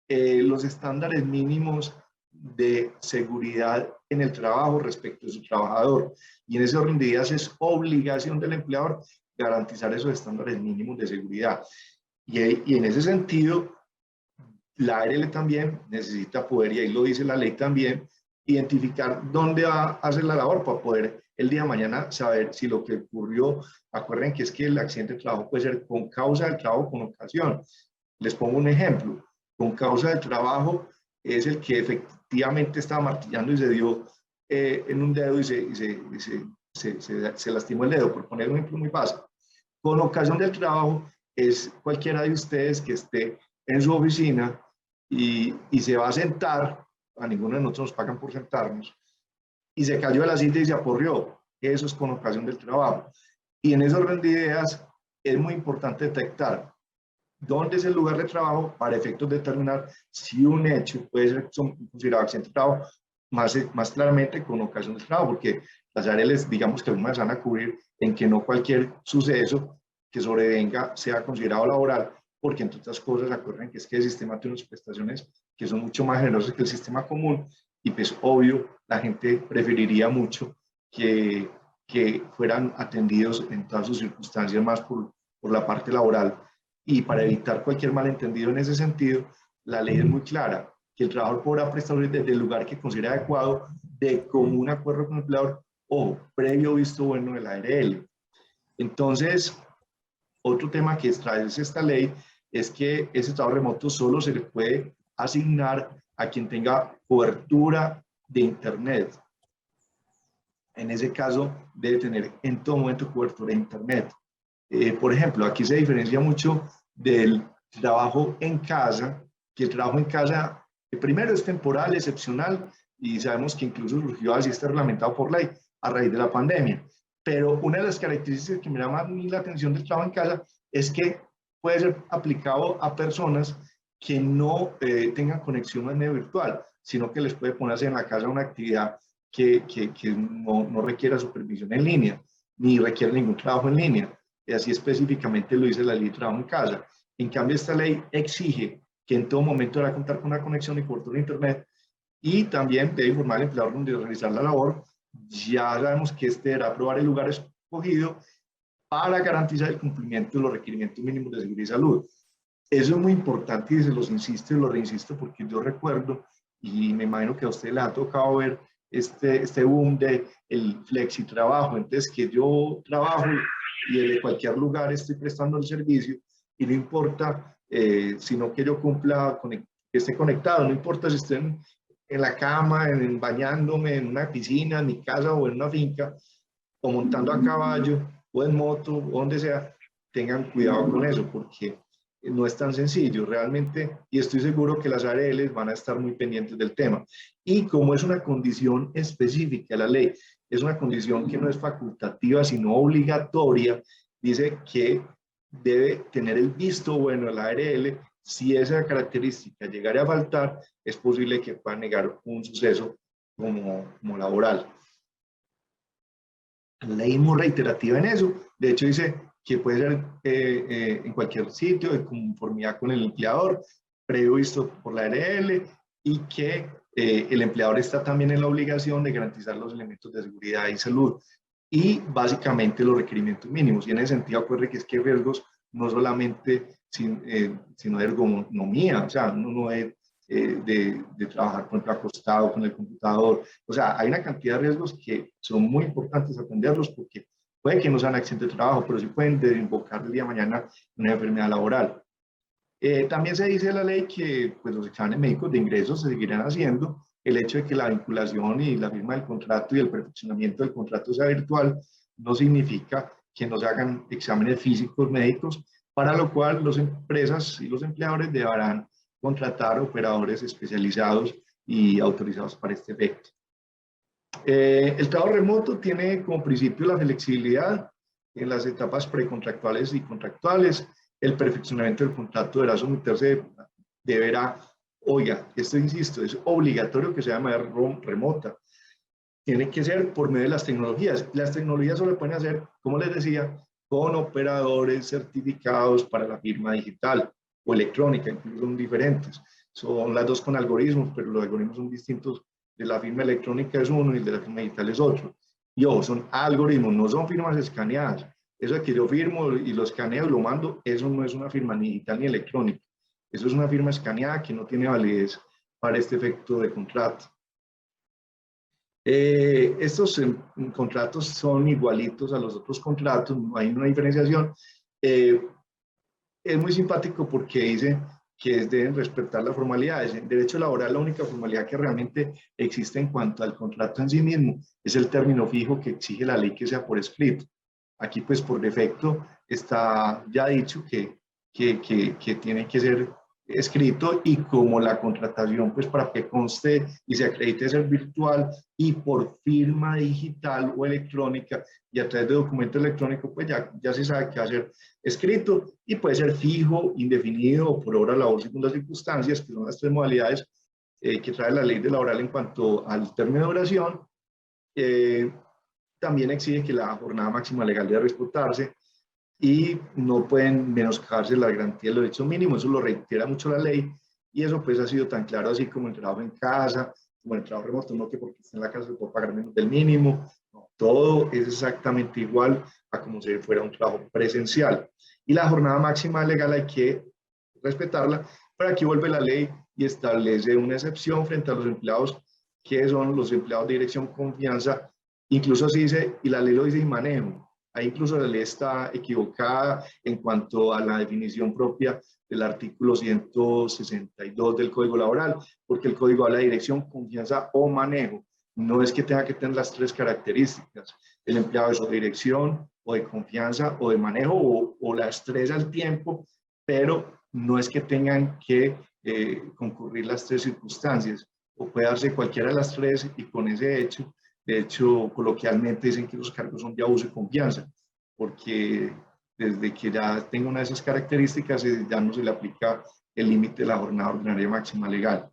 los estándares mínimos de seguridad en el trabajo respecto de su trabajador. Y en ese orden de ideas es obligación del empleador garantizar esos estándares mínimos de seguridad. Y en ese sentido, la ARL también necesita poder, y ahí lo dice la ley también, identificar dónde va a hacer la labor para poder el día de mañana saber si lo que ocurrió, acuerden que es que el accidente de trabajo puede ser con causa del trabajo o con ocasión. Les pongo un ejemplo, con causa del trabajo es el que efectivamente estaba martillando y se dio en un dedo y se lastimó el dedo, por poner un ejemplo muy básico. Con ocasión del trabajo es cualquiera de ustedes que esté en su oficina y se va a sentar, a ninguno de nosotros nos pagan por sentarnos, y se cayó de la silla y se aporreó. Eso es con ocasión del trabajo. Y en ese orden de ideas es muy importante detectar dónde es el lugar de trabajo para efectos de determinar si un hecho puede ser considerado accidente de trabajo, más claramente con ocasión del trabajo, porque las áreas, digamos que algunas van a cubrir en que no cualquier suceso que sobrevenga sea considerado laboral, porque entre otras cosas, acuerden que es que el sistema tiene unas prestaciones que son mucho más generosas que el sistema común, y pues obvio, la gente preferiría mucho que fueran atendidos en todas sus circunstancias más por la parte laboral. Y para evitar cualquier malentendido en ese sentido, la ley es muy clara, que el trabajador podrá prestar desde el lugar que considere adecuado de común acuerdo con el empleador o previo visto bueno de la ARL. Entonces, otro tema que establece esta ley es que ese trabajo remoto solo se le puede asignar a quien tenga cobertura de Internet. En ese caso, debe tener en todo momento cobertura de Internet. Por ejemplo, aquí se diferencia mucho del trabajo en casa, que el trabajo en casa, primero es temporal, excepcional, y sabemos que incluso surgió así, está reglamentado por ley a raíz de la pandemia. Pero una de las características que me llama a mí la atención del trabajo en casa es que puede ser aplicado a personas que no tengan conexión al medio virtual, sino que les puede ponerse en la casa una actividad que no requiera supervisión en línea, ni requiere ningún trabajo en línea. Y así específicamente lo dice la ley de trabajo en casa. En cambio, esta ley exige que en todo momento deberá contar con una conexión y cobertura de Internet y también debe informar al empleador donde realizar la labor. Ya sabemos que este deberá aprobar el lugar escogido para garantizar el cumplimiento de los requerimientos mínimos de seguridad y salud. Eso es muy importante y se los insisto y lo reinsisto porque yo recuerdo, y me imagino que a usted le ha tocado ver este boom de el flexi trabajo, entonces que yo trabajo y de cualquier lugar estoy prestando el servicio y no importa, sino que yo cumpla, que esté conectado, no importa si esté en la cama, bañándome, en una piscina, en mi casa o en una finca, o montando a caballo, o en moto, o donde sea, tengan cuidado con eso, porque no es tan sencillo realmente, y estoy seguro que las ARLs van a estar muy pendientes del tema. Y como es una condición específica de la ley, es una condición que no es facultativa, sino obligatoria, dice que debe tener el visto bueno de la ARL. Si esa característica llegara a faltar, es posible que pueda negar un suceso como laboral. La ley es muy reiterativa en eso. De hecho, dice que puede ser en cualquier sitio, de conformidad con el empleador, previo visto por la ARL, y que el empleador está también en la obligación de garantizar los elementos de seguridad y salud y básicamente los requerimientos mínimos. Y en ese sentido, acuerde que es que riesgos no solamente sino de ergonomía, o sea, uno no es de trabajar, por ejemplo, acostado con el computador. O sea, hay una cantidad de riesgos que son muy importantes atenderlos porque puede que no sean accidentes de trabajo, pero sí pueden desembocar el día de mañana una enfermedad laboral. También se dice en la ley que pues, los exámenes médicos de ingresos se seguirán haciendo. El hecho de que la vinculación y la firma del contrato y el perfeccionamiento del contrato sea virtual no significa que no se hagan exámenes físicos médicos, para lo cual las empresas y los empleadores deberán contratar operadores especializados y autorizados para este efecto. El trabajo remoto tiene como principio la flexibilidad en las etapas precontractuales y contractuales. El perfeccionamiento del contrato oiga, esto insisto, es obligatorio que sea de manera remota. Tiene que ser por medio de las tecnologías. Las tecnologías solo pueden hacer, como les decía, con operadores certificados para la firma digital o electrónica, incluso son diferentes. Son las dos con algoritmos, pero los algoritmos son distintos. De la firma electrónica es uno y el de la firma digital es otro. Y ojo, son algoritmos, no son firmas escaneadas. Eso de que yo firmo y lo escaneo y lo mando, eso no es una firma ni digital ni electrónica. Eso es una firma escaneada que no tiene validez para este efecto de contrato. Estos contratos son igualitos a los otros contratos, no hay una diferenciación. Es muy simpático porque dice que deben respetar las formalidades. En derecho laboral, la única formalidad que realmente existe en cuanto al contrato en sí mismo es el término fijo que exige la ley que sea por escrito. Aquí, pues, por defecto está ya dicho que tiene que ser escrito, y como la contratación, pues, para que conste y se acredite ser virtual y por firma digital o electrónica y a través de documento electrónico, pues ya se sabe que va a ser escrito y puede ser fijo, indefinido o por obra, labor, según las circunstancias, que son las tres modalidades que trae la ley de laboral en cuanto al término de duración. También exige que la jornada máxima legal debe respetarse y no pueden menoscabarse la garantía de los derechos mínimos. Eso lo reitera mucho la ley, y eso pues ha sido tan claro así como el trabajo en casa, como el trabajo remoto, no que porque está en la casa se puede pagar menos del mínimo, no, todo es exactamente igual a como si fuera un trabajo presencial. Y la jornada máxima legal hay que respetarla, pero aquí vuelve la ley y establece una excepción frente a los empleados, que son los empleados de dirección, confianza, incluso así dice, y la ley lo dice, y manejo. Ahí incluso la ley está equivocada en cuanto a la definición propia del artículo 162 del Código Laboral, porque el Código habla de dirección, confianza o manejo. No es que tenga que tener las tres características. El empleado es o de dirección, o de confianza, o de manejo, o las tres al tiempo, pero no es que tengan que concurrir las tres circunstancias, o puede darse cualquiera de las tres y con ese hecho, de hecho, coloquialmente dicen que los cargos son de abuso de confianza, porque desde que ya tenga una de esas características ya no se le aplica el límite de la jornada ordinaria máxima legal.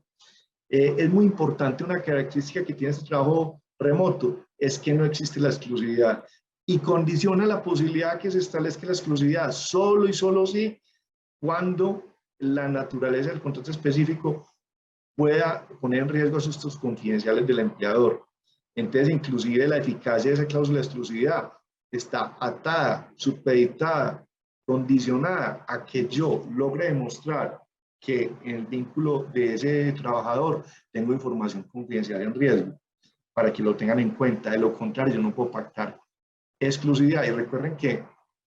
Es muy importante una característica que tiene este trabajo remoto, es que no existe la exclusividad y condiciona la posibilidad que se establezca la exclusividad solo y solo sí cuando la naturaleza del contrato específico pueda poner en riesgo asuntos confidenciales del empleador. Entonces, inclusive la eficacia de esa cláusula de exclusividad está atada, supeditada, condicionada a que yo logre demostrar que en el vínculo de ese trabajador tengo información confidencial en riesgo, para que lo tengan en cuenta. De lo contrario, yo no puedo pactar exclusividad. Y recuerden que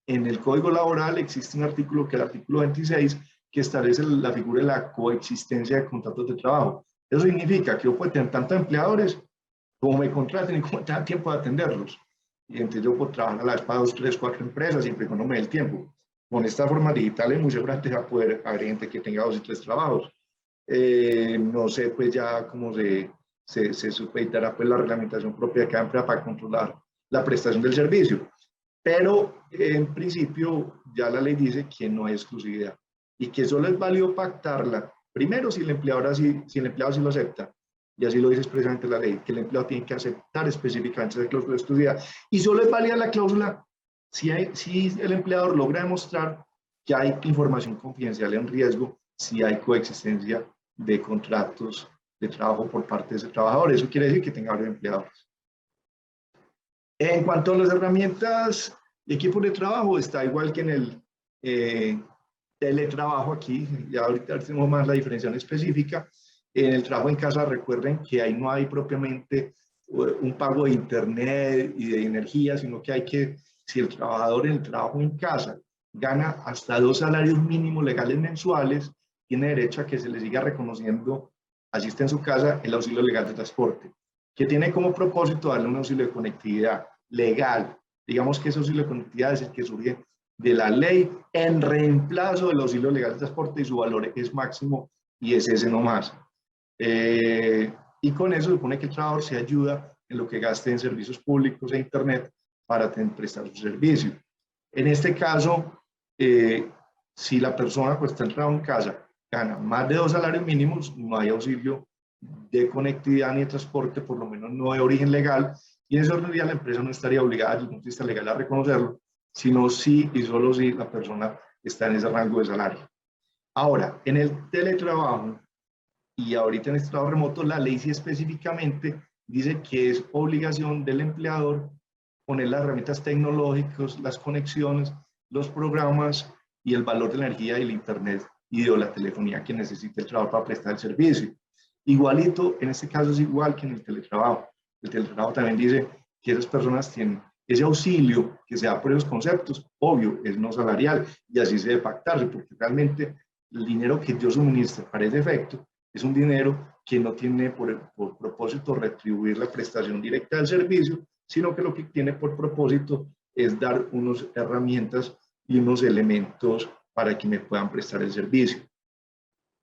en el Código Laboral existe un artículo, que es el artículo 26, que establece la figura de la coexistencia de contratos de trabajo. Eso significa que yo puedo tener tantos empleadores como me contraten y como tenga tiempo de atenderlos. Y entonces yo puedo trabajar a la vez para 2, 3, 4 empresas, siempre y cuando me dé el tiempo. Con estas formas digitales, muy seguramente va a poder haber gente que tenga 2 y 3 trabajos. No sé, pues ya cómo se supeditará pues la reglamentación propia de cada empresa para controlar la prestación del servicio. Pero en principio ya la ley dice que no hay exclusividad y que solo es válido pactarla, primero si el empleador si el empleado sí lo acepta, y así lo dice expresamente la ley, que el empleado tiene que aceptar específicamente esa cláusula de exclusividad. Y solo es válida la cláusula si el empleador logra demostrar que hay información confidencial en riesgo, si hay coexistencia de contratos de trabajo por parte de ese trabajador. Eso quiere decir que tenga varios empleadores. En cuanto a las herramientas de equipos de trabajo, está igual que en el teletrabajo aquí, ya ahorita tenemos más la diferenciación específica. En el trabajo en casa, recuerden que ahí no hay propiamente un pago de internet y de energía, sino que hay que, si el trabajador en el trabajo en casa gana hasta 2 salarios mínimos legales mensuales, tiene derecho a que se le siga reconociendo, así está en su casa, el auxilio legal de transporte, que tiene como propósito darle un auxilio de conectividad legal. Digamos que ese auxilio de conectividad es el que surge de la ley en reemplazo del auxilio legal de transporte y su valor es máximo y es ese nomás. Y con eso supone que el trabajador se ayuda en lo que gaste en servicios públicos e internet para prestar su servicio. En este caso, si la persona pues está en trabajo en casa, gana más de 2 salarios mínimos, no hay auxilio de conectividad ni de transporte, por lo menos no de origen legal, y en ese orden día la empresa no estaría obligada desde el punto de vista legal a reconocerlo, sino si y solo si la persona está en ese rango de salario. Ahora, en el teletrabajo y ahorita en este trabajo remoto, la ley sí específicamente dice que es obligación del empleador poner las herramientas tecnológicas, las conexiones, los programas y el valor de la energía y el internet y de la telefonía que necesita el trabajo para prestar el servicio. Igualito, en este caso es igual que en el teletrabajo. El teletrabajo también dice que esas personas tienen ese auxilio que se da por esos conceptos, obvio, es no salarial y así se debe pactarse, porque realmente el dinero que yo suministro para ese efecto es un dinero que no tiene por propósito retribuir la prestación directa del servicio, sino que lo que tiene por propósito es dar unas herramientas y unos elementos para que me puedan prestar el servicio.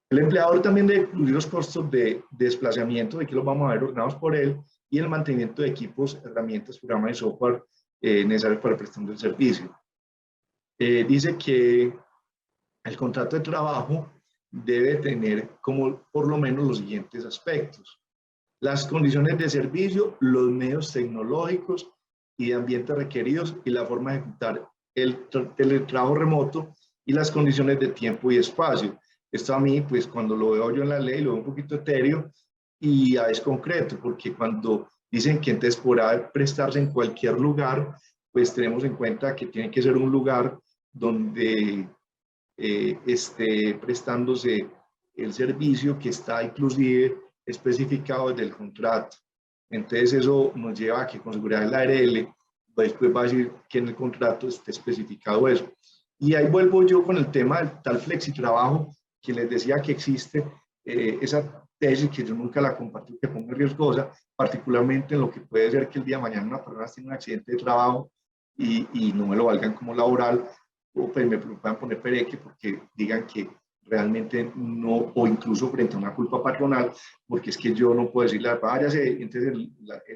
El empleador también debe incluir los costos de desplazamiento, de que los vamos a ver ordenados por él, y el mantenimiento de equipos, herramientas, programas y software necesarios para prestar el servicio. Dice que el contrato de trabajo debe tener como por lo menos los siguientes aspectos: las condiciones de servicio, los medios tecnológicos y de ambiente requeridos y la forma de ejecutar el teletrabajo remoto y las condiciones de tiempo y espacio. Esto a mí, pues cuando lo veo yo en la ley, lo veo un poquito etéreo y es concreto, porque cuando dicen que entonces podrá prestarse en cualquier lugar, pues tenemos en cuenta que tiene que ser un lugar donde esté prestándose el servicio que está inclusive especificado desde el contrato. Entonces eso nos lleva a que con seguridad el ARL después va a decir que en el contrato esté especificado eso. Y ahí vuelvo yo con el tema del tal flexitrabajo que les decía que existe, esa tesis que yo nunca la compartí, que ponga riesgosa, particularmente en lo que puede ser que el día de mañana una persona tenga un accidente de trabajo y no me lo valgan como laboral, o pues me puedan poner pereque porque digan que realmente no, o incluso frente a una culpa patronal, porque es que yo no puedo decirle, váyase, entonces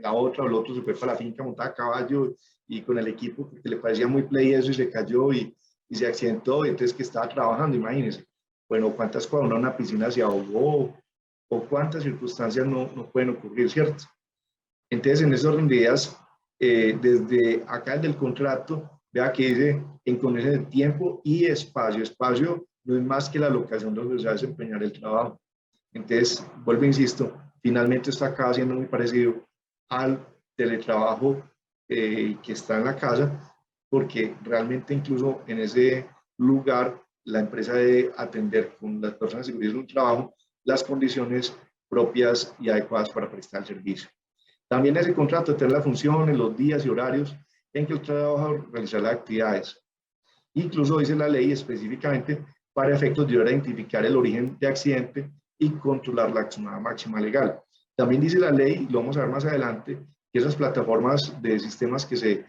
la otra o el otro se fue para la finca montada a caballo y con el equipo porque le parecía muy play eso y se cayó y se accidentó, y entonces que estaba trabajando, imagínense. Bueno, cuántas cosas, una piscina se ahogó, o cuántas circunstancias no pueden ocurrir, ¿cierto? Entonces, en ese orden de ideas, desde acá del contrato, vea que dice en condiciones de tiempo y espacio. Espacio no es más que la locación donde se va a desempeñar el trabajo. Entonces, vuelvo, insisto, finalmente esto acaba siendo muy parecido al teletrabajo que está en la casa, porque realmente incluso en ese lugar la empresa debe atender con las personas de seguridad de un trabajo las condiciones propias y adecuadas para prestar el servicio. También ese contrato tiene las funciones, los días y horarios en que el trabajador realizará las actividades. Incluso dice la ley específicamente para efectos de identificar el origen de accidente y controlar la accionada máxima legal. También dice la ley, lo vamos a ver más adelante, que esas plataformas de sistemas que se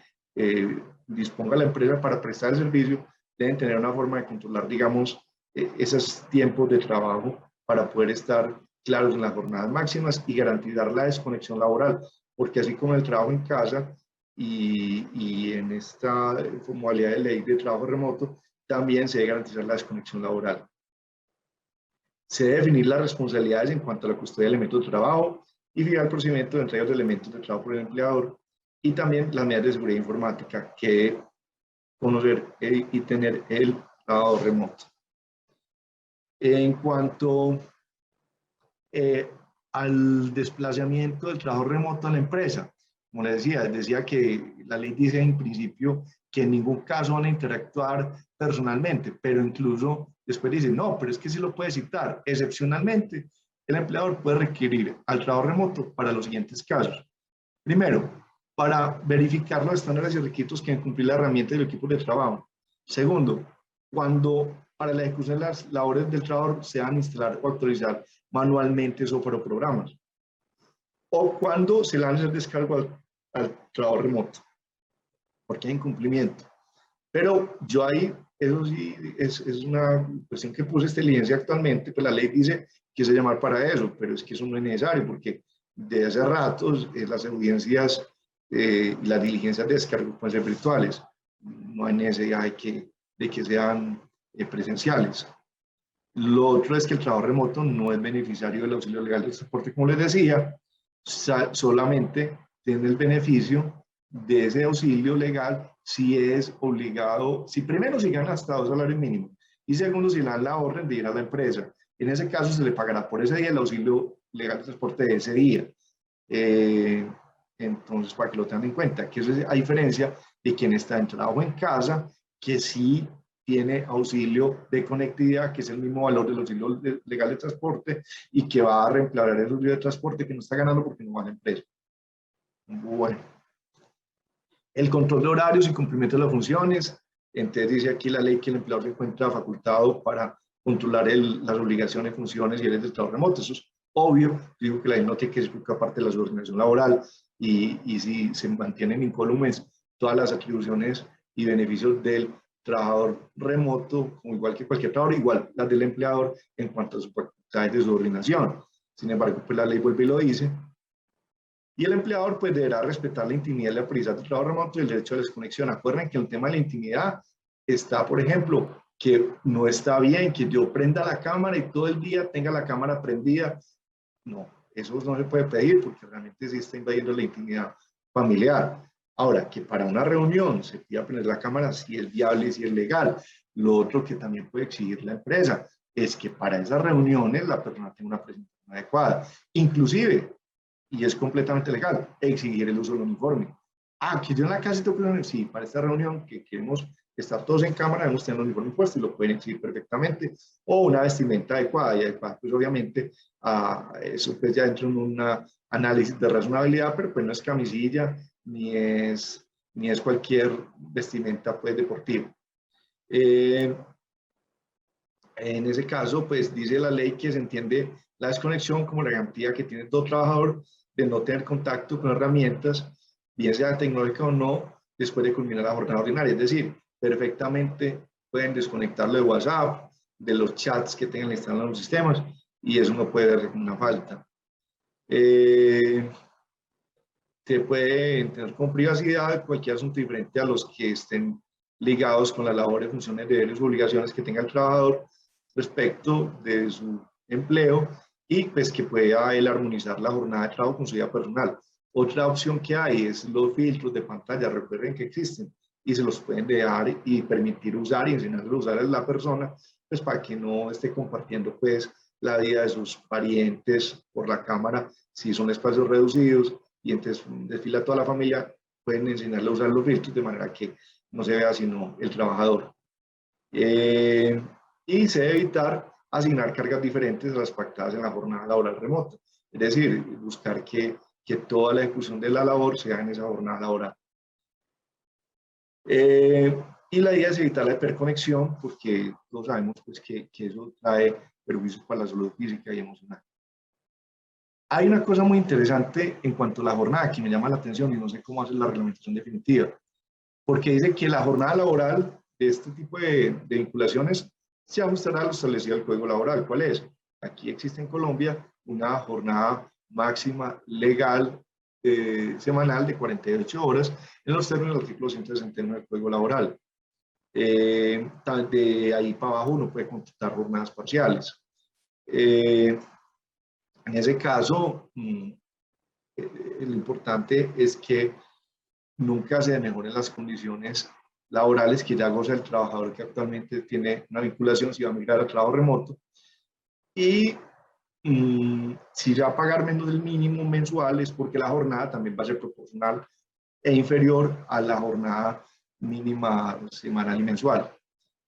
disponga la empresa para prestar el servicio deben tener una forma de controlar, digamos, esos tiempos de trabajo para poder estar claros en las jornadas máximas y garantizar la desconexión laboral, porque así como el trabajo en casa y en esta modalidad de ley de trabajo remoto, también se debe garantizar la desconexión laboral. Se debe definir las responsabilidades en cuanto a la custodia de elementos de trabajo y fijar el procedimiento de entrega de elementos de trabajo por el empleador, y también las medidas de seguridad informática que debe conocer y tener el trabajo remoto. En cuanto al desplazamiento del trabajo remoto a la empresa, como les decía que la ley dice en principio que en ningún caso van a interactuar personalmente, pero incluso después dice, no, pero es que sí lo puede citar. Excepcionalmente, el empleador puede requerir al trabajo remoto para los siguientes casos. Primero, para verificar los estándares y requisitos que deben cumplir la herramienta del equipo de trabajo. Segundo, cuando para la ejecución de las labores del trabajador se van a instalar o actualizar manualmente software o programas. O cuando se le van a hacer descargo al trabajo remoto, porque hay incumplimiento. Pero yo ahí, eso sí, es una cuestión que puse esta diligencia actualmente, pues la ley dice que se llamar para eso, pero es que eso no es necesario, porque de hace rato las audiencias y las diligencias de descargo pueden ser virtuales, no hay necesidad de que sean presenciales. Lo otro es que el trabajo remoto no es beneficiario del auxilio legal de transporte, como les decía, solamente tiene el beneficio de ese auxilio legal si es obligado, si primero si gana hasta 2 salarios mínimos y segundo si le dan la orden de ir a la empresa. En ese caso se le pagará por ese día el auxilio legal de transporte de ese día. Entonces, para que lo tengan en cuenta, que eso es a diferencia de quien está en trabajo en casa, que sí tiene auxilio de conectividad, que es el mismo valor del auxilio legal de transporte y que va a reemplazar el auxilio de transporte que no está ganando porque no va a la empresa. Bueno, el control de horarios y cumplimiento de las funciones. Entonces dice aquí la ley que el empleador se encuentra facultado para controlar las obligaciones, funciones y el del trabajo remoto. Eso es obvio. Digo que la ley no tiene que ser parte de la subordinación laboral y si se mantienen incólumes todas las atribuciones y beneficios del trabajador remoto, como igual que cualquier trabajador, igual las del empleador en cuanto a sus facultades de subordinación. Sin embargo, pues la ley vuelve y lo dice. Y el empleador pues deberá respetar la intimidad y la privacidad del trabajo remoto y el derecho a la desconexión. Acuerden que el tema de la intimidad está, por ejemplo, que no está bien que yo prenda la cámara y todo el día tenga la cámara prendida. No, eso no se puede pedir porque realmente sí está invadiendo la intimidad familiar. Ahora, que para una reunión se pida prender la cámara si es viable, si es legal. Lo otro que también puede exigir la empresa es que para esas reuniones la persona tenga una presentación adecuada. Inclusive, y es completamente legal, exigir el uso del uniforme. Ah, que yo en la casa tengo que, sí, para esta reunión que queremos estar todos en cámara, debemos tener el uniforme puesto y lo pueden exigir perfectamente, o una vestimenta adecuada y adecuada, pues obviamente eso pues ya entra en un análisis de razonabilidad, pero pues no es camisilla ni es cualquier vestimenta pues deportiva. En ese caso, pues dice la ley que se entiende la desconexión como la garantía que tiene todo trabajador de no tener contacto con herramientas, bien sea tecnológica o no, después de culminar la jornada ordinaria. Es decir, perfectamente pueden desconectarlo de WhatsApp, de los chats que tengan instalados en los sistemas, y eso no puede darse como una falta. Se puede tener con privacidad cualquier asunto diferente a los que estén ligados con las labores, funciones, deberes o obligaciones que tenga el trabajador respecto de su empleo, y pues que pueda él armonizar la jornada de trabajo con su vida personal. Otra opción que hay es los filtros de pantalla. Recuerden que existen y se los pueden dejar y permitir usar y enseñarles a usar a la persona, pues para que no esté compartiendo pues la vida de sus parientes por la cámara, si son espacios reducidos y entonces desfila toda la familia, pueden enseñarle a usar los filtros de manera que no se vea sino el trabajador. Y se debe evitar asignar cargas diferentes a las pactadas en la jornada laboral remota, es decir, buscar que toda la ejecución de la labor sea en esa jornada laboral. Y la idea es evitar la hiperconexión, porque todos sabemos pues, que eso trae perjuicios para la salud física y emocional. Hay una cosa muy interesante en cuanto a la jornada que me llama la atención y no sé cómo hacer la reglamentación definitiva, porque dice que la jornada laboral de este tipo de vinculaciones se ajustará a lo establecido del Código Laboral. ¿Cuál es? Aquí existe en Colombia una jornada máxima legal semanal de 48 horas en los términos del artículo 169 del Código Laboral. De ahí para abajo uno puede contratar jornadas parciales. En ese caso, lo importante es que nunca se mejoren las condiciones laborales que ya goza el trabajador que actualmente tiene una vinculación, si va a migrar al trabajo remoto. Y si va a pagar menos del mínimo mensual es porque la jornada también va a ser proporcional e inferior a la jornada mínima semanal y mensual,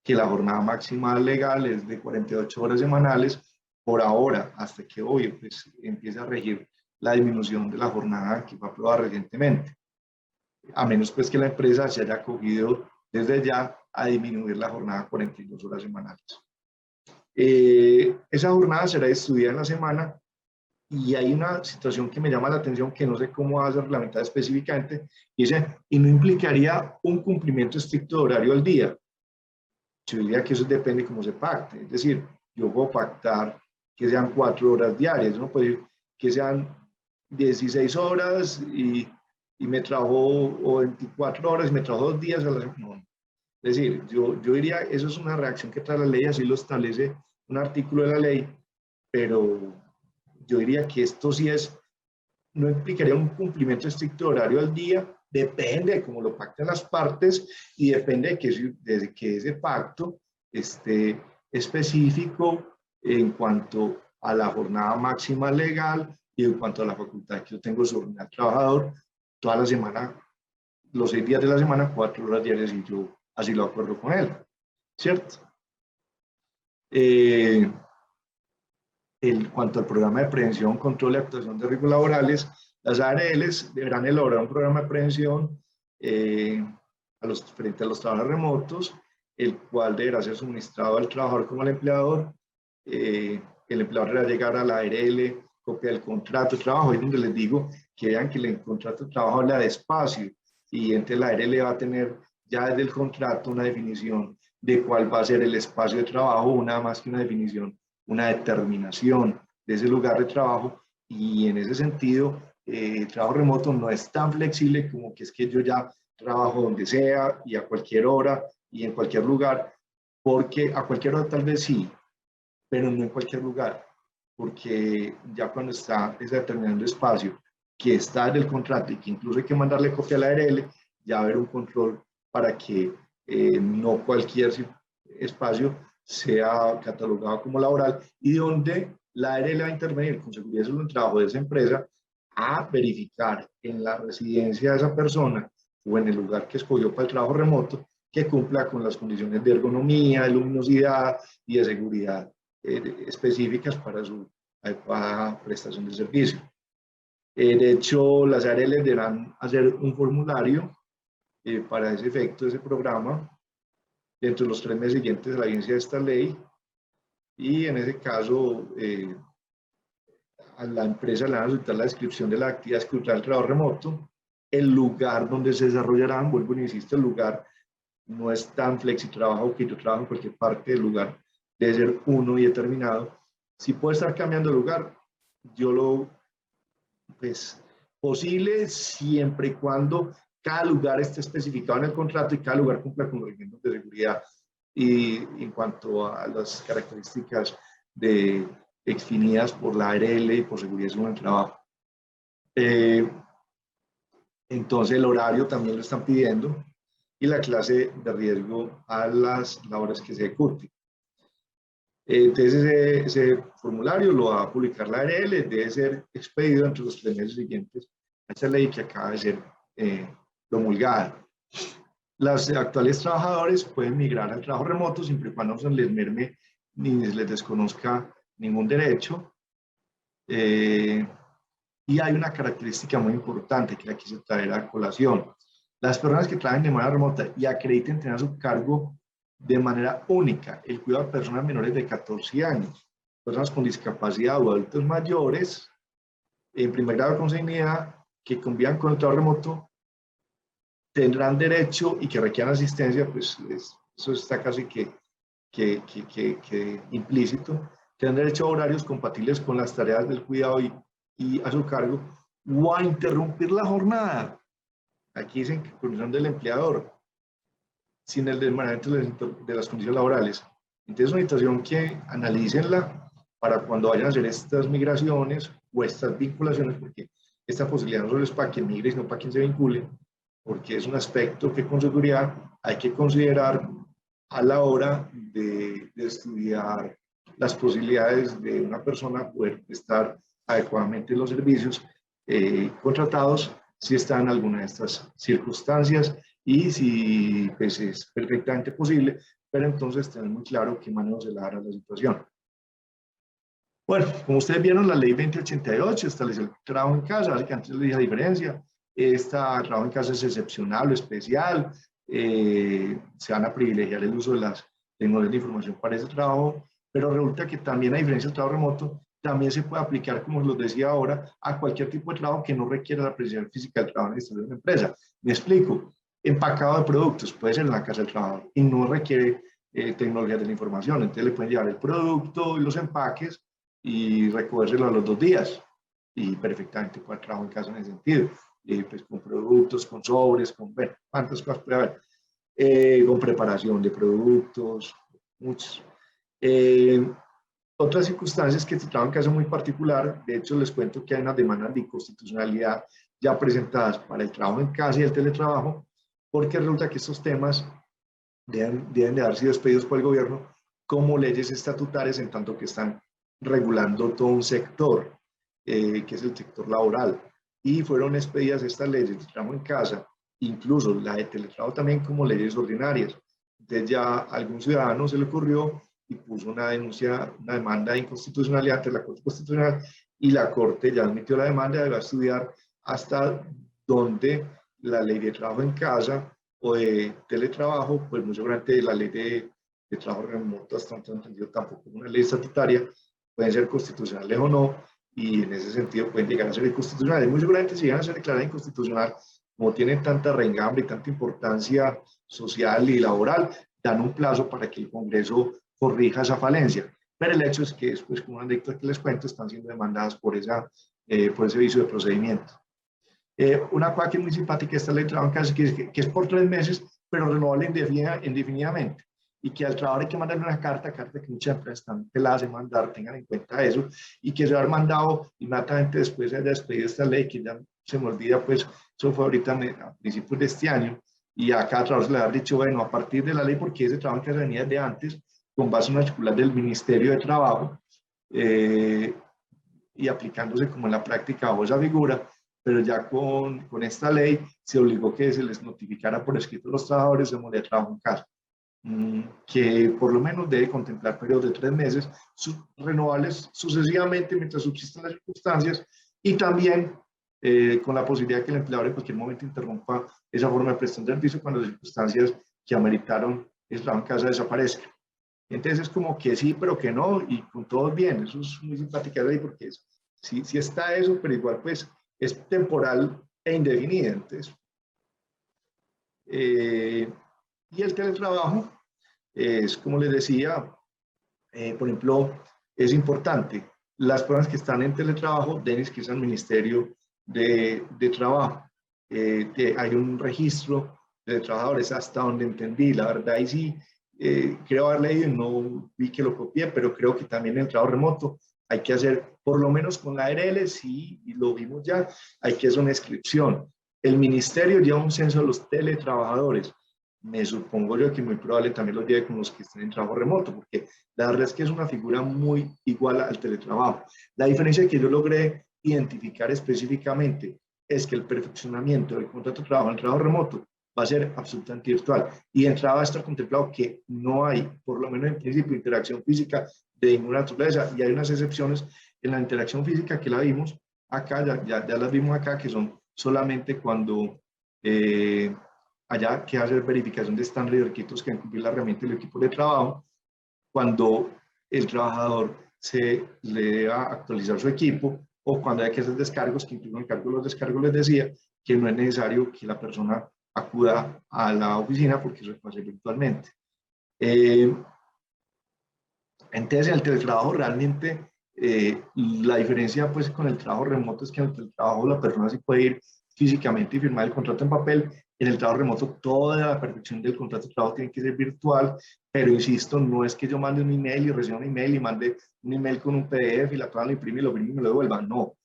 que la jornada máxima legal es de 48 horas semanales por ahora, hasta que hoy pues, empiece a regir la disminución de la jornada que fue aprobada recientemente, a menos pues que la empresa se haya acogido desde ya a disminuir la jornada a 42 horas semanales. Esa jornada será distribuida en la semana, y hay una situación que me llama la atención que no sé cómo va a ser reglamentada específicamente, y dice, y no implicaría un cumplimiento estricto de horario al día. Yo diría que eso depende de cómo se pacte, es decir, yo puedo pactar que sean 4 horas diarias, no puedo decir que sean 16 horas y me trabajo, o 24 horas y me trabajo 2 días a la semana. No. Es decir, yo diría, eso es una reacción que trae la ley, así lo establece un artículo de la ley, pero yo diría que esto sí no implicaría un cumplimiento estricto de horario al día, depende de cómo lo pacten las partes y depende de que ese pacto esté específico en cuanto a la jornada máxima legal y en cuanto a la facultad que yo tengo sobre el trabajador toda la semana, los 6 días de la semana, 4 horas diarias, y yo así lo acuerdo con él, ¿cierto? En cuanto al programa de prevención, control y actuación de riesgos laborales, las ARLs deberán elaborar un programa de prevención frente a los trabajadores remotos, el cual deberá ser suministrado al trabajador como al empleador. El empleador deberá llegar a la ARL, copia del contrato de trabajo, es donde les digo que vean que el contrato de trabajo habla de espacio, y entre la ARL va a tener ya desde el contrato una definición de cuál va a ser el espacio de trabajo, nada más que una definición, una determinación de ese lugar de trabajo. Y en ese sentido, el trabajo remoto no es tan flexible como que es que yo ya trabajo donde sea y a cualquier hora y en cualquier lugar, porque a cualquier hora tal vez sí, pero no en cualquier lugar, porque ya cuando está ese determinado espacio que está en el contrato y que incluso hay que mandarle copia a la ARL, ya va a haber un control para que no cualquier espacio sea catalogado como laboral, y donde la ARL va a intervenir con seguridad sobre el trabajo de esa empresa a verificar en la residencia de esa persona o en el lugar que escogió para el trabajo remoto que cumpla con las condiciones de ergonomía, de luminosidad y de seguridad específicas para su adecuada prestación de servicio. De hecho, las ARL deberán hacer un formulario para ese efecto, ese programa, dentro de los 3 meses siguientes a la vigencia de esta ley, y en ese caso a la empresa le van a solicitar la descripción de la actividad ejecutada del trabajo remoto, el lugar donde se desarrollarán. Vuelvo y insisto, el lugar no es tan flexi trabajo que yo trabajo en cualquier parte del lugar debe ser uno y determinado. Si puede estar cambiando de lugar, yo lo, pues, posible siempre y cuando cada lugar esté especificado en el contrato y cada lugar cumpla con los requisitos de seguridad y en cuanto a las características definidas por la ARL y por seguridad en el trabajo. Entonces el horario también lo están pidiendo y la clase de riesgo a las labores que se ejecuten. Entonces ese formulario lo va a publicar la ARL, debe ser expedido entre los 3 meses siguientes a esta ley que acaba de ser promulgada. Los actuales trabajadores pueden migrar al trabajo remoto siempre y cuando no se les merme ni se les desconozca ningún derecho. Y hay una característica muy importante que la quise traer a colación. Las personas que trabajen de manera remota y acrediten tener a su cargo de manera única el cuidado de personas menores de 14 años, personas con discapacidad o adultos mayores, en primer grado de consanguinidad, que convivan con el trabajo remoto, tendrán derecho y que requieran asistencia, pues eso está casi que implícito, tendrán derecho a horarios compatibles con las tareas del cuidado y a su cargo, o a interrumpir la jornada. Aquí dicen que condición del empleador, sin el desmantelamiento de las condiciones laborales. Entonces, es una situación que analícenla para cuando vayan a hacer estas migraciones o estas vinculaciones, porque esta posibilidad no solo es para quien migre, sino para quien se vincule, porque es un aspecto que con seguridad hay que considerar a la hora de estudiar las posibilidades de una persona poder prestar adecuadamente los servicios contratados si está en alguna de estas circunstancias y si pues, es perfectamente posible, pero entonces tener muy claro qué manejo se le dará a la situación. Bueno, como ustedes vieron, la ley 2088 estableció el trabajo en casa, así que antes les dije la diferencia. Esta trabajo en casa es excepcional o especial, se van a privilegiar el uso de las tecnologías de información para ese trabajo, pero resulta que también, a diferencia del trabajo remoto, también se puede aplicar, como los decía ahora, a cualquier tipo de trabajo que no requiera la presencia física del trabajo en una empresa. Me explico, empacado de productos, puede ser en la casa del trabajo y no requiere tecnologías de la información, entonces le pueden llevar el producto y los empaques y recogérselo a los 2 días y perfectamente puede trabajar en casa en ese sentido, pues con productos, con sobres, con, bueno, cuántas cosas puede haber, con preparación de productos, muchos. Otras circunstancias que este trabajo en casa es muy particular, de hecho les cuento que hay unas demandas de inconstitucionalidad ya presentadas para el trabajo en casa y el teletrabajo, porque resulta que estos temas deben de haber sido expedidos por el gobierno como leyes estatutarias en tanto que están regulando todo un sector, que es el sector laboral. Y fueron expedidas estas leyes de trabajo en casa, incluso la de teletrabajo también como leyes ordinarias. Entonces ya a algún ciudadano se le ocurrió y puso una denuncia, una demanda de inconstitucionalidad ante la Corte Constitucional y la Corte ya admitió la demanda y va a estudiar hasta dónde la ley de trabajo en casa o de teletrabajo, pues muy seguramente la ley de trabajo remoto, hasta donde entendido, tampoco es una ley estatutaria, pueden ser constitucionales o no, y en ese sentido pueden llegar a ser inconstitucionales. Muy seguramente si llegan a ser declaradas inconstitucional, como tienen tanta reengambre y tanta importancia social y laboral, dan un plazo para que el Congreso corrija esa falencia. Pero el hecho es que después, como una anécdota que les cuento, están siendo demandadas por ese vicio de procedimiento. Una cosa que es muy simpática esta ley de trabajo en casa, que es por 3 meses, pero renovable indefinidamente. Y que al trabajador hay que mandarle una carta que muchas empresas están peladas de mandar, tengan en cuenta eso, y que se va a haber mandado inmediatamente después de haber despedido esta ley, que ya se me olvida, pues eso fue ahorita a principios de este año, y a cada trabajador se le ha dicho, bueno, a partir de la ley, porque ese trabajo en casa venía de antes, con base en una circular del Ministerio de Trabajo, y aplicándose como en la práctica bajo esa figura, pero ya con esta ley se obligó que se les notificara por escrito a los trabajadores de modalidad de trabajo en casa, que por lo menos debe contemplar periodos de 3 meses, renovables sucesivamente mientras subsistan las circunstancias, y también con la posibilidad de que el empleador en cualquier momento interrumpa esa forma de prestación de servicio cuando las circunstancias que ameritaron el trabajo en casa desaparezcan. Entonces es como que sí, pero que no, y con todos bien. Eso es muy simpático ahí porque sí está eso, pero igual pues es temporal e indefinida. Entonces, y el teletrabajo es, como les decía, Por ejemplo, es importante, las personas que están en teletrabajo deben inscribirse al Ministerio de Trabajo. Hay un registro de trabajadores hasta donde entendí, la verdad, y sí, creo haber leído y no vi que lo copié, pero creo que también en el trabajo remoto hay que hacer, por lo menos con la ARL, sí, y lo vimos ya, hay que hacer una inscripción. El ministerio lleva un censo de los teletrabajadores. Me supongo yo que muy probable también lo lleve con los que estén en trabajo remoto, porque la verdad es que es una figura muy igual al teletrabajo. La diferencia que yo logré identificar específicamente es que el perfeccionamiento del contrato de trabajo en el trabajo remoto va a ser absolutamente virtual. Y de entrada va a estar contemplado que no hay, por lo menos en principio, interacción física de ninguna naturaleza. Y hay unas excepciones en la interacción física que la vimos acá, ya las vimos acá, que son solamente cuando allá que hacer verificación de estándares y requisitos que deben cumplir la herramienta del equipo de trabajo, cuando el trabajador se le deba actualizar su equipo o cuando hay que hacer descargos, que incluyen el cálculo de los descargos, les decía que no es necesario que la persona acuda a la oficina porque eso se puede hacer virtualmente. Entonces, en el teletrabajo realmente la diferencia pues con el trabajo remoto es que en el teletrabajo la persona sí puede ir físicamente y firmar el contrato en papel. En el trabajo remoto toda la perfección del contrato de trabajo tiene que ser virtual, pero insisto, no es que yo mande un email y reciba un email y mande un email con un PDF y la persona lo imprime y lo firme y me lo devuelva. No,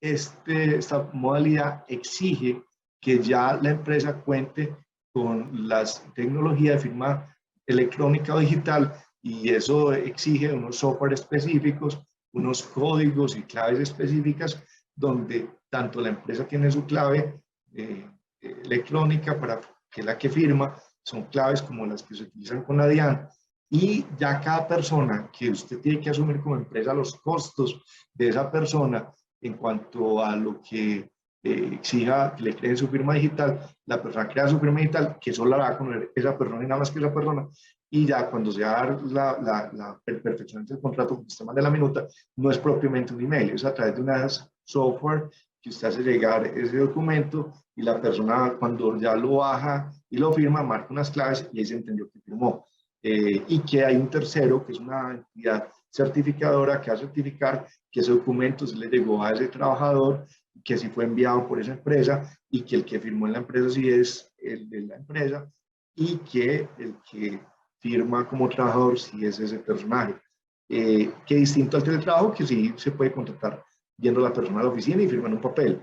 esta modalidad exige que ya la empresa cuente con las tecnologías de firma electrónica o digital y eso exige unos software específicos, unos códigos y claves específicas donde tanto la empresa tiene su clave electrónica para que es la que firma, son claves como las que se utilizan con la DIAN y ya cada persona que usted tiene que asumir como empresa los costos de esa persona en cuanto a lo que exija que le creen su firma digital, la persona crea su firma digital, que solo la va a conocer esa persona y nada más que esa persona, y ya cuando se da el perfeccionamiento del contrato con el sistema de la minuta, no es propiamente un email, es a través de un software que usted hace llegar ese documento y la persona cuando ya lo baja y lo firma, marca unas claves y ahí se entendió que firmó. Y que hay un tercero, que es una entidad certificadora que va a certificar que ese documento se le llegó a ese trabajador, que sí fue enviado por esa empresa y que el que firmó en la empresa sí es el de la empresa y que el que firma como trabajador sí es ese personaje. Que distinto al teletrabajo, que sí se puede contratar yendo la persona a la oficina y firmando un papel.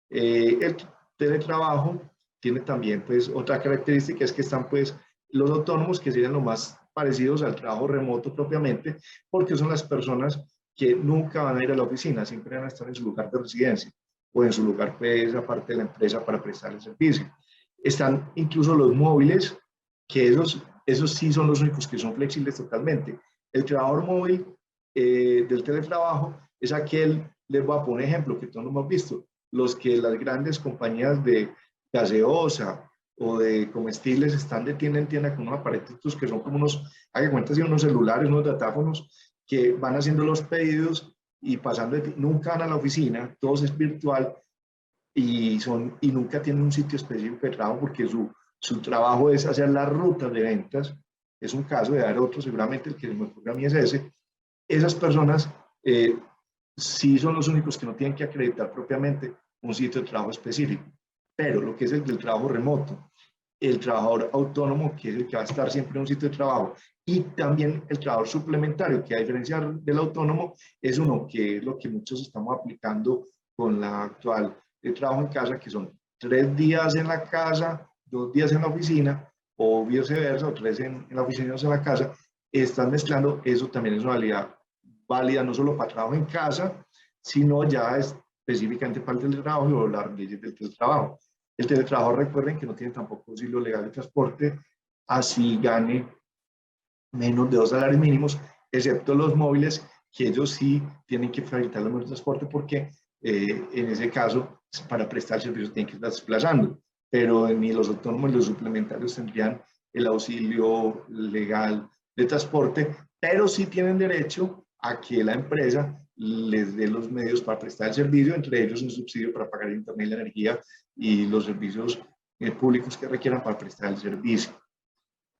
El teletrabajo tiene también pues otra característica, es que están pues los autónomos, que serían lo más parecidos al trabajo remoto propiamente, porque son las personas que nunca van a ir a la oficina, siempre van a estar en su lugar de residencia o en su lugar pues aparte de la empresa para prestar el servicio. Están incluso los móviles, que esos sí son los únicos que son flexibles totalmente. El trabajador móvil del teletrabajo es aquel, les voy a poner un ejemplo que todos no hemos visto, los que las grandes compañías de gaseosa o de comestibles están de tienda en tienda con unos aparatos que son como unos, haga cuenta, unos celulares, unos datáfonos que van haciendo los pedidos y pasando, nunca van a la oficina, todo es virtual y nunca tienen un sitio específico de trabajo porque su trabajo es hacer las rutas de ventas. Es un caso de dar otro, seguramente el que me ocurre a mí es ese. Esas personas sí son los únicos que no tienen que acreditar propiamente un sitio de trabajo específico. Pero lo que es el del trabajo remoto, el trabajador autónomo, que es el que va a estar siempre en un sitio de trabajo, y también el trabajador suplementario, que a diferencia del autónomo, es uno que es lo que muchos estamos aplicando con la actual trabajo en casa, que son 3 días en la casa, 2 días en la oficina, o viceversa, o 3 en la oficina y 2 en la casa. Están mezclando, eso también es una realidad válida no solo para trabajo en casa, sino ya específicamente para el teletrabajo o las leyes del teletrabajo. El teletrabajo, recuerden que no tiene tampoco auxilio legal de transporte, así gane menos de 2 salarios mínimos, excepto los móviles, que ellos sí tienen que facilitar los medios de transporte porque en ese caso, para prestar servicios tienen que estar desplazando, pero ni los autónomos ni los suplementarios tendrían el auxilio legal de transporte, pero sí tienen derecho a que la empresa les dé los medios para prestar el servicio, entre ellos un subsidio para pagar el internet y la energía y los servicios públicos que requieran para prestar el servicio.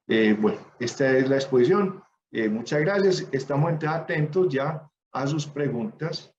Bueno, esta es la exposición. Muchas gracias. Estamos entonces atentos ya a sus preguntas.